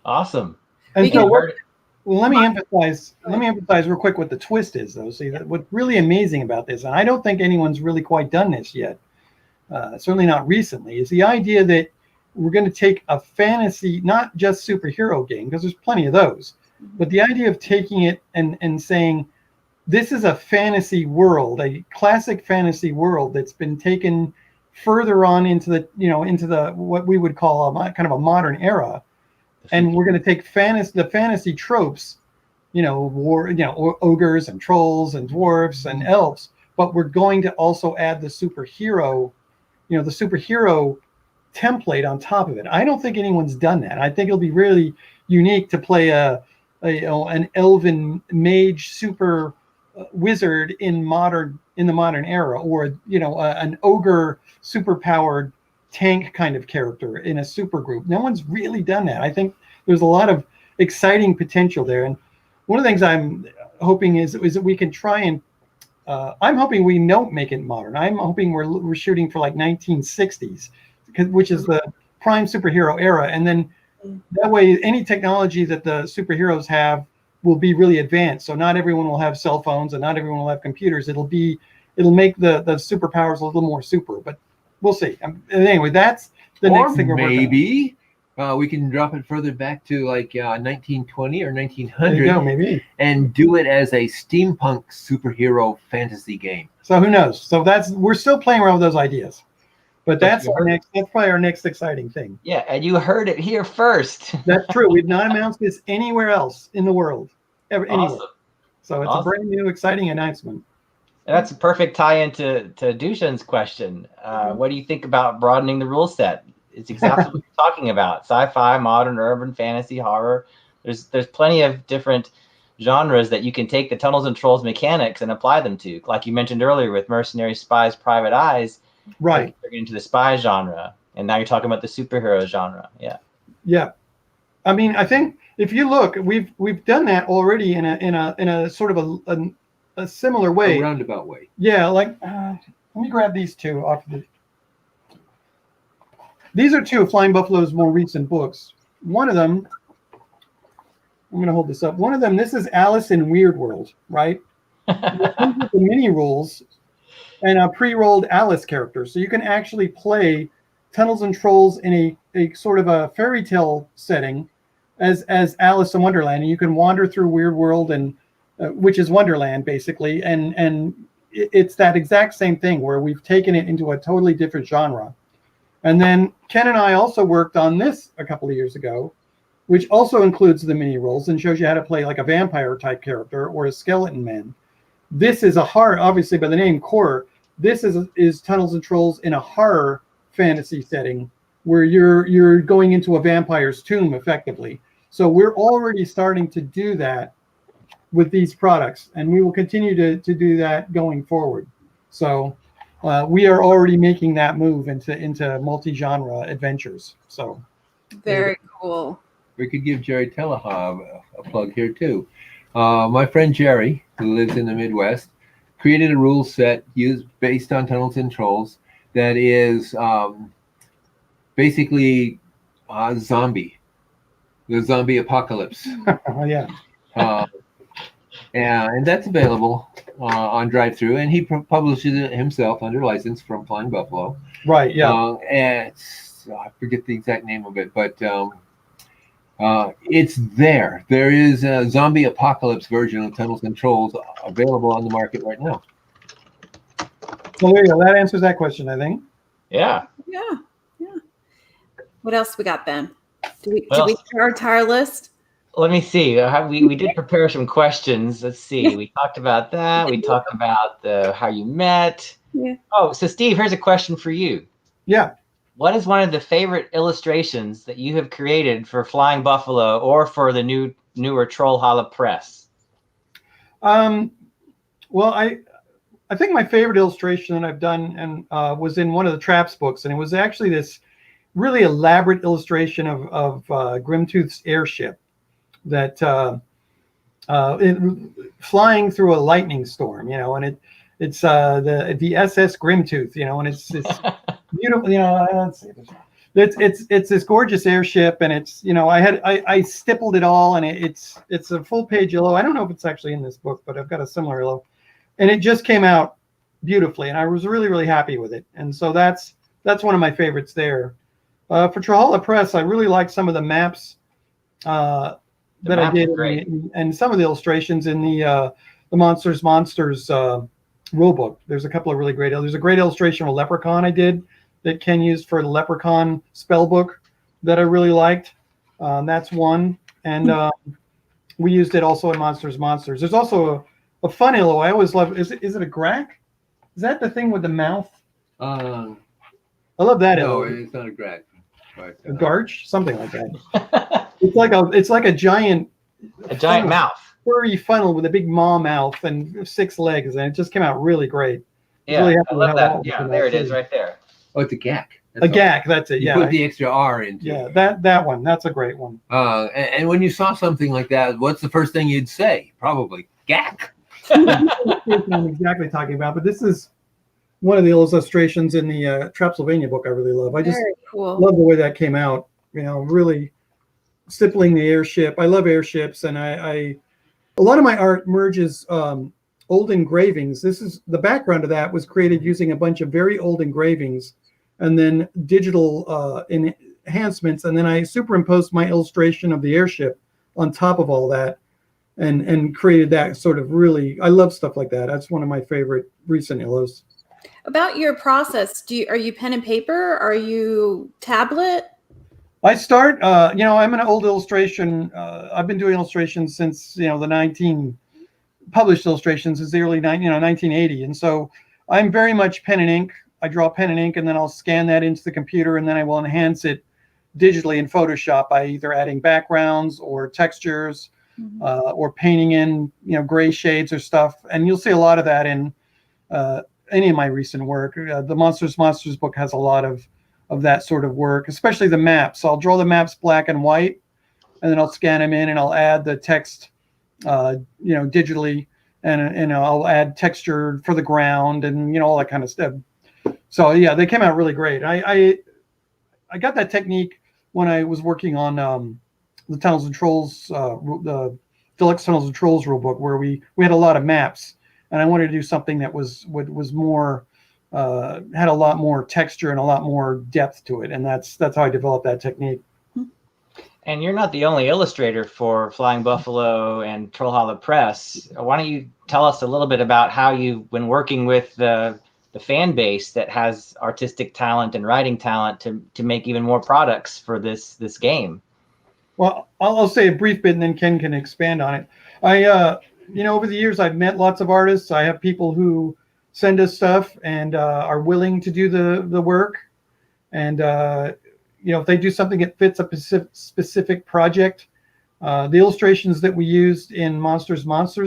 Awesome. And so Well, let me emphasize real quick what the twist is, though. See, what's really amazing about this, and I don't think anyone's really quite done this yet, certainly not recently, is the idea that we're going to take a fantasy, not just superhero game, because there's plenty of those, but the idea of taking it and saying, this is a fantasy world, a classic fantasy world that's been taken further on into the what we would call kind of a modern era. And we're going to take the fantasy tropes, ogres and trolls and dwarfs and elves, but we're going to also add the superhero template on top of it. I don't think anyone's done that. I think it'll be really unique to play an elven mage super wizard in the modern era, or an ogre superpowered tank kind of character in a super group. No one's really done that. I think there's a lot of exciting potential there. And one of the things I'm hoping is that we can try and I'm hoping we don't make it modern. I'm hoping we're shooting for like 1960s, which is the prime superhero era. And then that way, any technology that the superheroes have will be really advanced. So not everyone will have cell phones and not everyone will have computers. It'll make the superpowers a little more super, but we'll see. Anyway, that's the next thing we're working on. Maybe we can drop it further back to like 1920 or 1900. There you go, maybe. And do it as a steampunk superhero fantasy game. So who knows? So we're still playing around with those ideas. But that's probably our next exciting thing. Yeah, and you heard it here first. That's true. We've not announced this anywhere else in the world, anywhere. Awesome. So it's a brand new, exciting announcement. And that's a perfect tie into Dushan's question. What do you think about broadening the rule set? It's exactly what you're talking about: sci-fi, modern, urban, fantasy, horror. There's plenty of different genres that you can take the Tunnels and Trolls mechanics and apply them to, like you mentioned earlier with Mercenary Spies, Private Eyes. Right. They're getting into the spy genre. And now you're talking about the superhero genre. Yeah. Yeah. I mean, I think if you look, we've done that already in a sort of a similar way. A roundabout way. Yeah, like let me grab these two off the. These are two of Flying Buffalo's more recent books. One of them, I'm going to hold this up. One of them, this is Alice in Weird World, right? The mini rules and a pre-rolled Alice character, so you can actually play Tunnels and Trolls in a sort of a fairy tale setting as Alice in Wonderland, and you can wander through Weird World and which is Wonderland basically, and it's that exact same thing where we've taken it into a totally different genre. And then Ken and I also worked on this a couple of years ago, which also includes the mini roles and shows you how to play like a vampire type character or a skeleton man. This is a horror, obviously by the name horror. This is Tunnels and Trolls in a horror fantasy setting where you're going into a vampire's tomb effectively. So we're already starting to do that with these products, and we will continue to do that going forward. So we are already making that move into multi-genre adventures. So Very cool. We could give Jerry Telehob a plug here too. My friend Jerry, who lives in the Midwest, created a rule set based on Tunnels and Trolls that is basically zombie, the zombie apocalypse. yeah. And that's available on drive-through, and he publishes it himself under license from Flying Buffalo. Right. Yeah. And I forget the exact name of it, but it's there. There is a zombie apocalypse version of Tunnels and Trolls available on the market right now. Well, there you go. That answers that question, I think. Yeah. Yeah. What else we got, Ben? Did we start our list? Let me see. We did prepare some questions. Let's see. We talked about that. We talked about how you met. Yeah. Oh, so Steve, here's a question for you. Yeah. What is one of the favorite illustrations that you have created for Flying Buffalo or for the newer Trollhalla Press? Well, I think my favorite illustration that I've done and was in one of the Traps books, and it was actually this really elaborate illustration of Grimtooth's airship that flying through a lightning storm, and it's the SS Grimtooth, and it's beautiful, let's see. It's this gorgeous airship, and it's I stippled it all, and it's a full page yellow. I don't know if it's actually in this book, but I've got a similar yellow, and it just came out beautifully, and I was really, really happy with it. And so that's one of my favorites there. For Trollhalla Press, I really like some of the maps that I did, and some of the illustrations in the Monsters rule book. There's a couple of really great. There's a great illustration of a leprechaun I did that Ken used for the leprechaun spell book that I really liked. That's one, and we used it also in Monsters. There's also a fun illo I always love. Is it a grack? Is that the thing with the mouth? I love that. No, illo. it's not a grack. But, A garch, something like that. It's like a giant mouth. Furry funnel with a big maw mouth and 6 legs, and it just came out really great. Yeah, really I love that. Yeah, there it is, right there. Oh, it's a gack. A gack, that's it. You Yeah, put the extra R into it. Yeah, that one. That's a great one. And when you saw something like that, what's the first thing you'd say? Probably gack. I'm exactly talking about, but this is one of the illustrations in the Trapsylvania book I really love. I just love the way that came out. Really stippling the airship. I love airships, and a lot of my art merges old engravings. This is the background of that was created using a bunch of very old engravings and then digital enhancements, and then I superimposed my illustration of the airship on top of all that and created that sort of really, I love stuff like that. That's one of my favorite recent illos. About your process, are you pen and paper? Are you tablet? I start, I'm an old illustration. I've been doing illustrations since, the published illustrations since the early 1980. And so I'm very much pen and ink. I draw pen and ink, and then I'll scan that into the computer, and then I will enhance it digitally in Photoshop by either adding backgrounds or textures, or painting in, gray shades or stuff. And you'll see a lot of that in any of my recent work. The Monsters book has a lot of of that sort of work, especially the maps. I'll draw the maps black and white, and then I'll scan them in, and I'll add the text, digitally, and I'll add texture for the ground, and all that kind of stuff. So yeah, they came out really great. I got that technique when I was working on the Tunnels and Trolls, the Deluxe Tunnels and Trolls rulebook, where we had a lot of maps, and I wanted to do something that was more had a lot more texture and a lot more depth to it, and that's how I developed that technique. And you're not the only illustrator for Flying Buffalo and Trollhalla Press. Why don't you tell us a little bit about how you've been working with the fan base that has artistic talent and writing talent to make even more products for this game? Well, I'll say a brief bit, and then Ken can expand on it. Over the years, I've met lots of artists. I have people who send us stuff and are willing to do the work. And, if they do something that fits a specific project, the illustrations that we used in Monsters,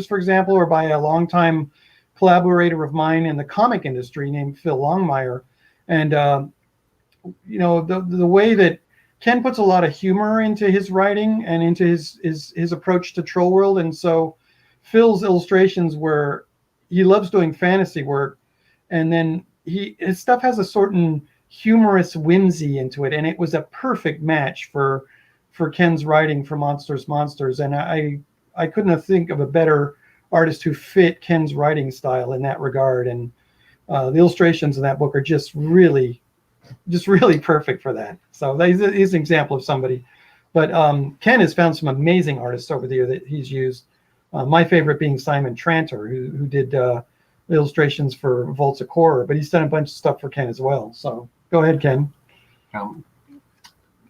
for example, are by a longtime collaborator of mine in the comic industry named Phil Longmire. And, the way that Ken puts a lot of humor into his writing and into his approach to Troll World. And so Phil's illustrations, where he loves doing fantasy work, and then his stuff has a certain humorous whimsy into it, and it was a perfect match for Ken's writing for Monsters. And I couldn't think of a better artist who fit Ken's writing style in that regard. And the illustrations in that book are just really perfect for that. So that is an example of somebody. But Ken has found some amazing artists over the year that he's used. My favorite being Simon Tranter, who did illustrations for Vaults of Horror, but he's done a bunch of stuff for Ken as well. So go ahead, Ken.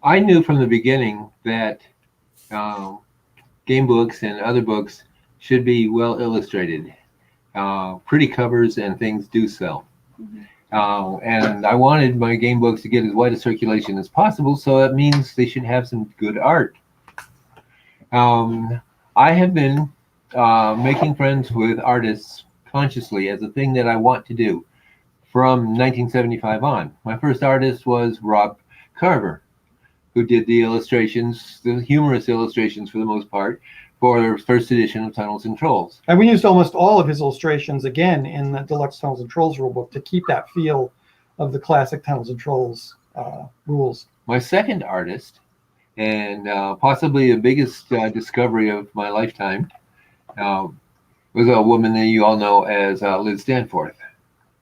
I knew from the beginning that game books and other books should be well illustrated. Pretty covers and things do sell. Mm-hmm. And I wanted my game books to get as wide a circulation as possible, so that means they should have some good art. I have been making friends with artists consciously as a thing that I want to do from 1975 on. My first artist was Rob Carver, who did the illustrations, the humorous illustrations for the most part, for the first edition of Tunnels and Trolls. And we used almost all of his illustrations again in the Deluxe Tunnels and Trolls rulebook to keep that feel of the classic Tunnels and Trolls rules. My second artist, and possibly the biggest discovery of my lifetime, was a woman that you all know as Liz Danforth.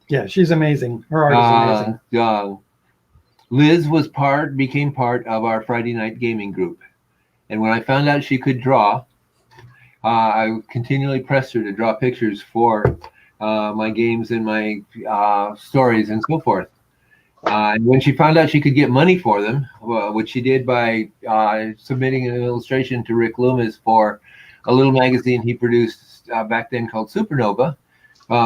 Yeah, she's amazing. Her art is amazing. Liz became part of our Friday night gaming group. And when I found out she could draw, I continually pressed her to draw pictures for my games and my stories and so forth. And when she found out she could get money for them, which she did by submitting an illustration to Rick Loomis for a little magazine he produced back then called Supernova,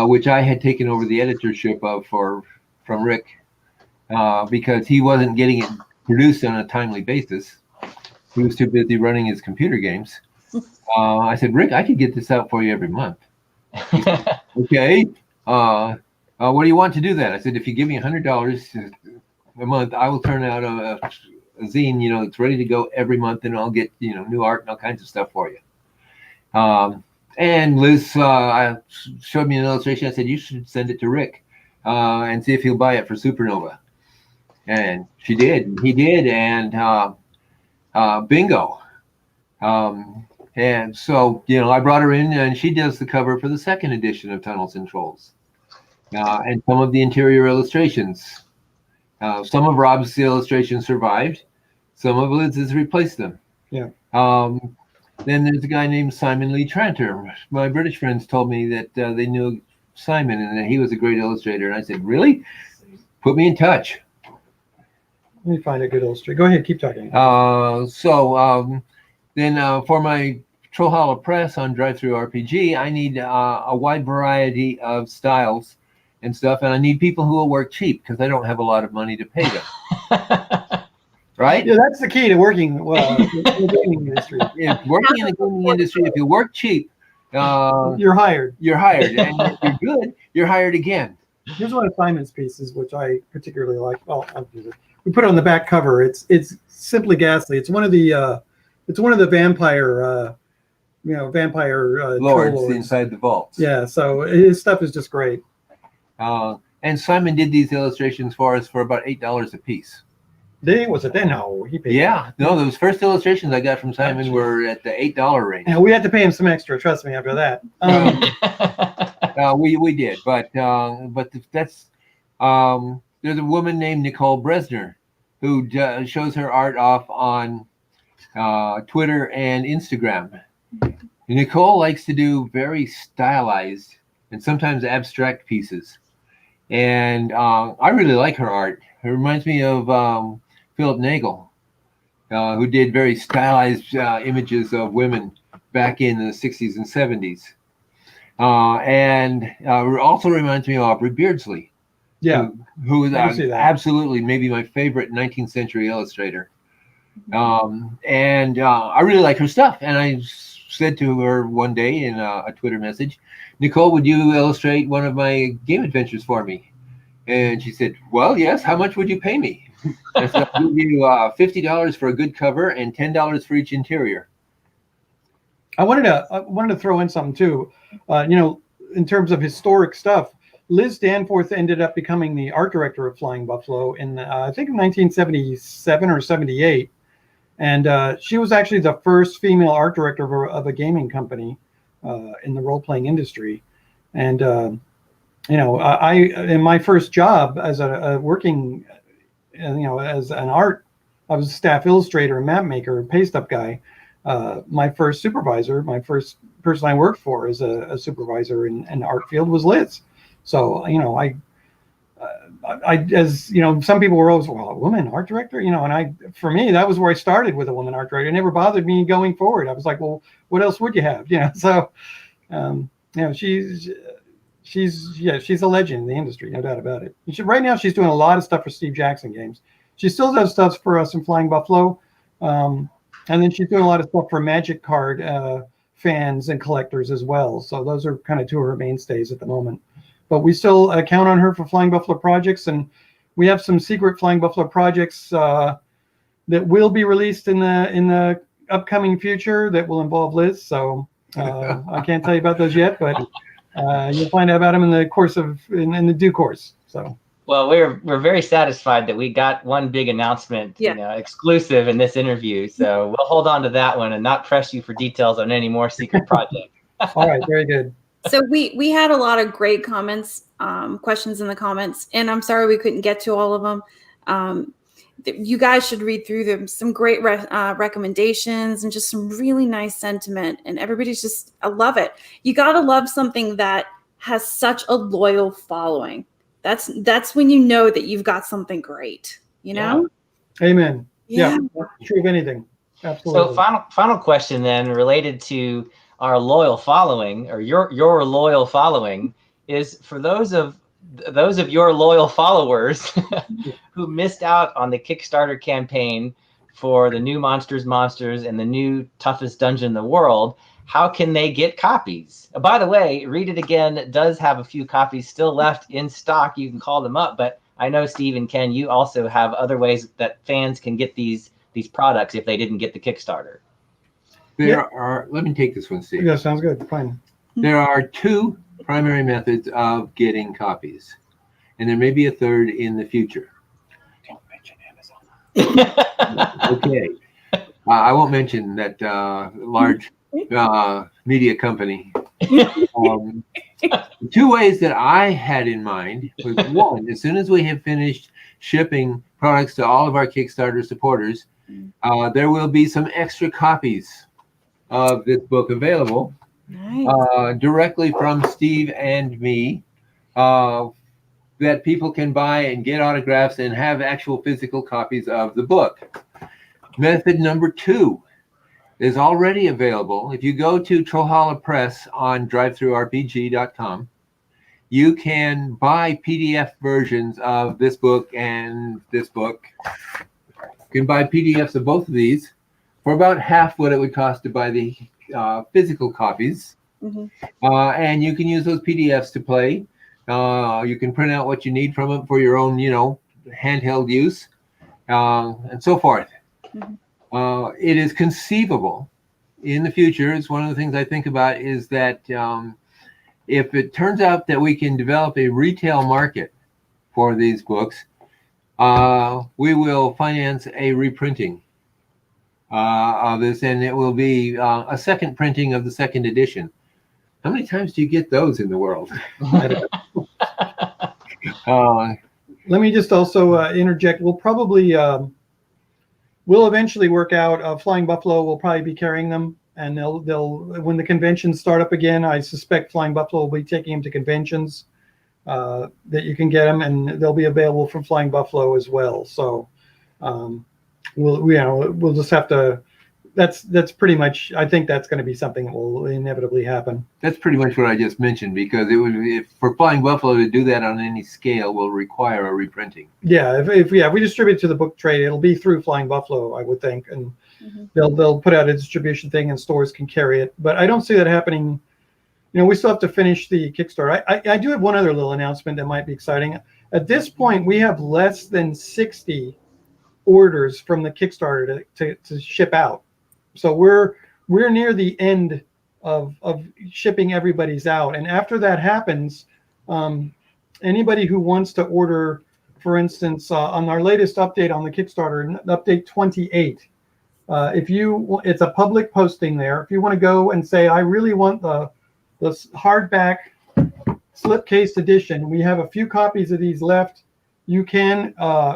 which I had taken over the editorship of from Rick because he wasn't getting it produced on a timely basis. He was too busy running his computer games. I said, Rick, I could get this out for you every month. He said, okay. What do you want to do then? I said, if you give me $100 a month, I will turn out a zine, it's ready to go every month, and I'll get, new art and all kinds of stuff for you. And Liz showed me an illustration. I said, you should send it to Rick and see if he'll buy it for Supernova. And she did. He did. And bingo. And so, I brought her in, and she does the cover for the second edition of Tunnels and Trolls. And some of the interior illustrations. Some of Rob's illustrations survived. Some of Liz's replaced them. Yeah. Then there's a guy named Simon Lee Tranter. My British friends told me that they knew Simon and that he was a great illustrator. And I said, really? Put me in touch. Let me find a good illustrator. Go ahead, keep talking. Then for my Trollhalla Press on Drive-Thru RPG, I need a wide variety of styles and stuff, and I need people who will work cheap because I don't have a lot of money to pay them. Right? Yeah, that's the key to working well in the gaming industry. Yeah, working in the gaming industry, if you work cheap, you're hired. You're hired, and if you're good, you're hired again. Here's one of Simon's pieces, which I particularly like. Well, I'll use it. we put it on the back cover. It's simply ghastly. It's one of the vampire vampire Lords troll lords inside the vaults. Yeah, so his stuff is just great. And Simon did these illustrations for us for about $8 a piece. Was it then? No, he paid. Yeah, no, those first illustrations I got from Simon were at the $8 range. And we had to pay him some extra. Trust me. After that, we did, but that's there's a woman named Nicole Bresner who shows her art off on Twitter and Instagram. Nicole likes to do very stylized and sometimes abstract pieces, and I really like her art. It reminds me of Philip Nagel, who did very stylized images of women back in the 60s and 70s. And also reminds me of Aubrey Beardsley, who is absolutely maybe my favorite 19th century illustrator. And I really like her stuff. And I said to her one day in a Twitter message, Nicole, would you illustrate one of my game adventures for me? And she said, well, yes. How much would you pay me? I said, I'll give you $50 for a good cover and $10 for each interior. I wanted to throw in something too. In terms of historic stuff, Liz Danforth ended up becoming the art director of Flying Buffalo in I think 1977 or 78, and she was actually the first female art director of a gaming company in the role-playing industry. And I in my first job as working, as an art, I was a staff illustrator and map maker, paste up guy. My first person I worked for as a supervisor in the art field was Liz. So, some people were always, well, a woman art director, and for me, that was where I started with a woman art director. It never bothered me going forward. I was like, well, what else would you have? So, she's a legend in the industry, no doubt about it. Right now, she's doing a lot of stuff for Steve Jackson games. She still does stuff for us in Flying Buffalo. And then she's doing a lot of stuff for Magic card fans and collectors as well. So those are kind of two of her mainstays at the moment. But we still count on her for Flying Buffalo projects, and we have some secret Flying Buffalo projects that will be released in the upcoming future that will involve Liz. So I can't tell you about those yet, but you'll find out about them in the due course. So. Well, we're very satisfied that we got one big announcement, exclusive in this interview. So we'll hold on to that one and not press you for details on any more secret projects. All right, very good. So we had a lot of great comments, questions in the comments, and I'm sorry we couldn't get to all of them. You guys should read through them. Some great recommendations and just some really nice sentiment. And everybody's I love it. You got to love something that has such a loyal following. That's when you know that you've got something great, Yeah. Amen. Yeah. True of anything. Absolutely. So final question then, related to our loyal following, or your loyal following, is for those of your loyal followers who missed out on the Kickstarter campaign for the new Monsters and the new toughest dungeon in the world. How can they get copies? By the way, Read It Again does have a few copies still left in stock. You can call them up, but I know Steve and Ken, you also have other ways that fans can get these products if they didn't get the Kickstarter. Let me take this one, Steve. Yeah, sounds good. Fine. There are two primary methods of getting copies, and there may be a third in the future. Don't mention Amazon. Okay. I won't mention that large media company. Two ways that I had in mind was, one, as soon as we have finished shipping products to all of our Kickstarter supporters, there will be some extra copies of this book available directly from Steve and me, that people can buy and get autographs and have actual physical copies of the book. Method number two is already available. If you go to Trollhalla Press on drivethrurpg.com, you can buy PDF versions of this book and this book. You can buy PDFs of both of these for about half what it would cost to buy the physical copies. And you can use those PDFs to play. You can print out what you need from it for your own, handheld use. and so forth. Mhm. It is conceivable in the future. It's one of the things I think about is that if it turns out that we can develop a retail market for these books, we will finance a reprinting of this, and it will be a second printing of the second edition. How many times do you get those in the world? Let me just also interject. We'll probably we'll eventually work out. Flying Buffalo will probably be carrying them, and they'll when the conventions start up again. I suspect Flying Buffalo will be taking them to conventions that you can get them, and they'll be available from Flying Buffalo as well. So we'll just have to. That's pretty much. I think that's going to be something that will inevitably happen. That's pretty much what I just mentioned, because it would, if for Flying Buffalo to do that on any scale, will require a reprinting. Yeah, if we distribute to the book trade, it'll be through Flying Buffalo, I would think, and they'll put out a distribution thing, and stores can carry it. But I don't see that happening. We still have to finish the Kickstarter. I do have one other little announcement that might be exciting. At this point, we have less than 60 orders from the Kickstarter to ship out. So we're near the end of shipping everybody's out. And after that happens, anybody who wants to order, for instance, on our latest update on the Kickstarter, update 28, it's a public posting there. If you want to go and say, I really want the hardback slipcase edition, we have a few copies of these left. You can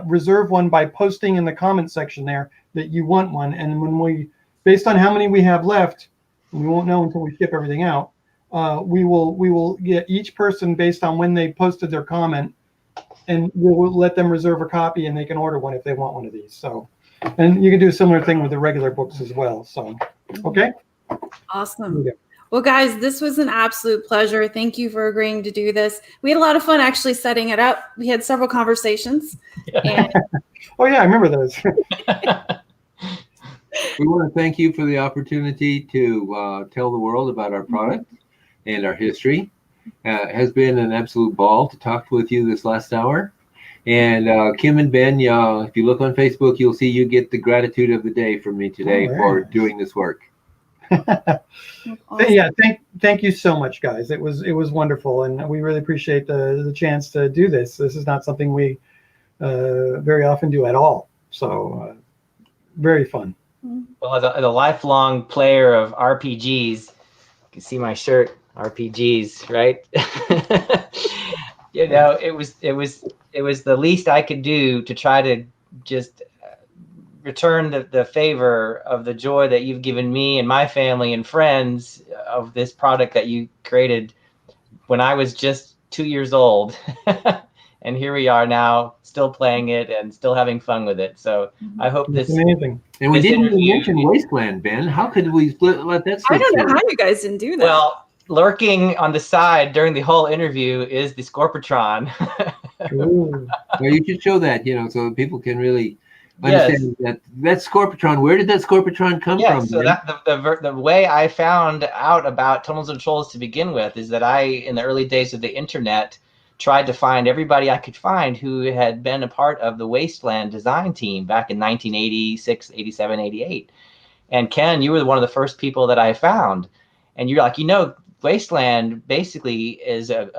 reserve one by posting in the comment section there that you want one. And when based on how many we have left, we won't know until we ship everything out. We will get each person based on when they posted their comment, and we'll let them reserve a copy, and they can order one if they want one of these. So, and you can do a similar thing with the regular books as well. So, okay. Awesome. Well, guys, this was an absolute pleasure. Thank you for agreeing to do this. We had a lot of fun actually setting it up. We had several conversations. And oh yeah, I remember those. We want to thank you for the opportunity to tell the world about our product and our history. It has been an absolute ball to talk with you this last hour. And Kim and Ben, if you look on Facebook, you'll see you get the gratitude of the day from me today for doing this work. awesome. Yeah, thank you so much, guys. It was wonderful, and we really appreciate the chance to do this. This is not something we very often do at all. So very fun. Well, as a lifelong player of RPGs, you can see my shirt, RPGs, right? It was the least I could do to try to just return the favor of the joy that you've given me and my family and friends of this product that you created when I was just 2 years old. And here we are now, still playing it and still having fun with it. So I hope this amazing. And we didn't even mention Wasteland, Ben. How could we let that slip I don't know through? how you guys didn't do that. Well, lurking on the side during the whole interview is the Scorpitron. Ooh. Well, you should show that, so people can really understand that Scorpitron. Where did that Scorpitron come from? So Ben? that the way I found out about Tunnels and Trolls to begin with is that I, in the early days of the internet, tried to find everybody I could find who had been a part of the Wasteland design team back in 1986, 87, 88. And Ken, you were one of the first people that I found. And you're like, Wasteland basically is a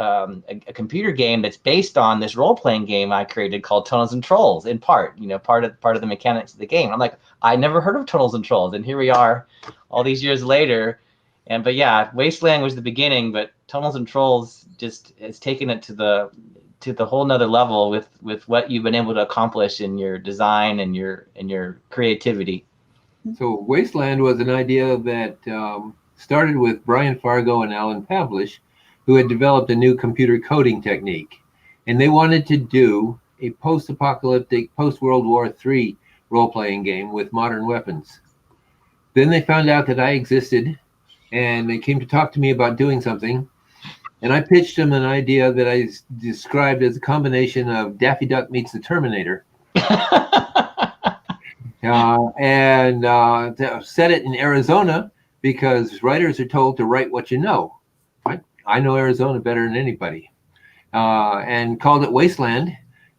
computer game that's based on this role-playing game I created called Tunnels and Trolls, in part, part of the mechanics of the game. I'm like, I never heard of Tunnels and Trolls. And here we are all these years later. But yeah, Wasteland was the beginning, but Tunnels and Trolls just has taken it to the whole nother level with what you've been able to accomplish in your design and your creativity. So Wasteland was an idea that started with Brian Fargo and Alan Pavlish, who had developed a new computer coding technique. And they wanted to do a post-apocalyptic, post-World War III role-playing game with modern weapons. Then they found out that I existed, and they came to talk to me about doing something. And I pitched them an idea that I described as a combination of Daffy Duck meets the Terminator. And set it in Arizona, because writers are told to write what you know. I know Arizona better than anybody. And called it Wasteland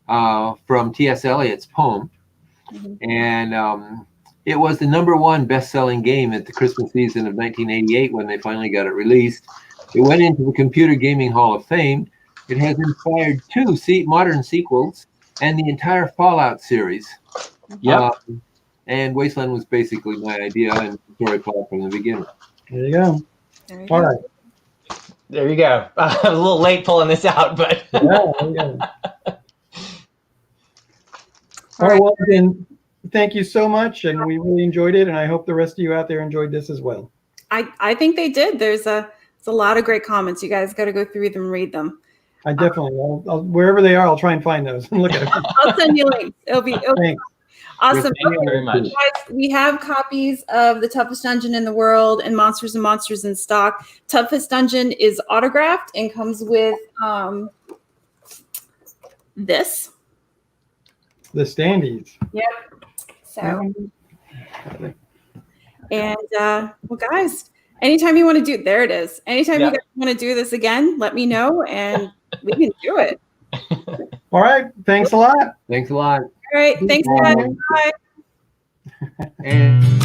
from T.S. Eliot's poem. And it was the #1 best-selling game at the Christmas season of 1988 when they finally got it released. It went into the Computer Gaming Hall of Fame. It has inspired 2 modern sequels and the entire Fallout series. Yep. And Wasteland was basically my idea and story plot from the beginning. There you go. There you All go. right. There you go. I was a little late pulling this out, but Yeah, there you go. All right. Well, then, thank you so much, and we really enjoyed it, and I hope the rest of you out there enjoyed this as well. I think they did. There's a lot of great comments. You guys got to go through them and read them. I definitely, I'll, wherever they are, I'll try and find those and look at them. I'll send you links. It'll be Thanks. awesome. thank you very much. Guys, we have copies of The Toughest Dungeon in the World and Monsters and Monsters in stock. Toughest Dungeon is autographed and comes with this. The standees. Yep. So, and well, guys, anytime you want to do, there it is. Anytime you guys want to do this again, let me know and we can do it. All right. Thanks a lot. Thanks a lot. All right. Thanks, guys. Bye. And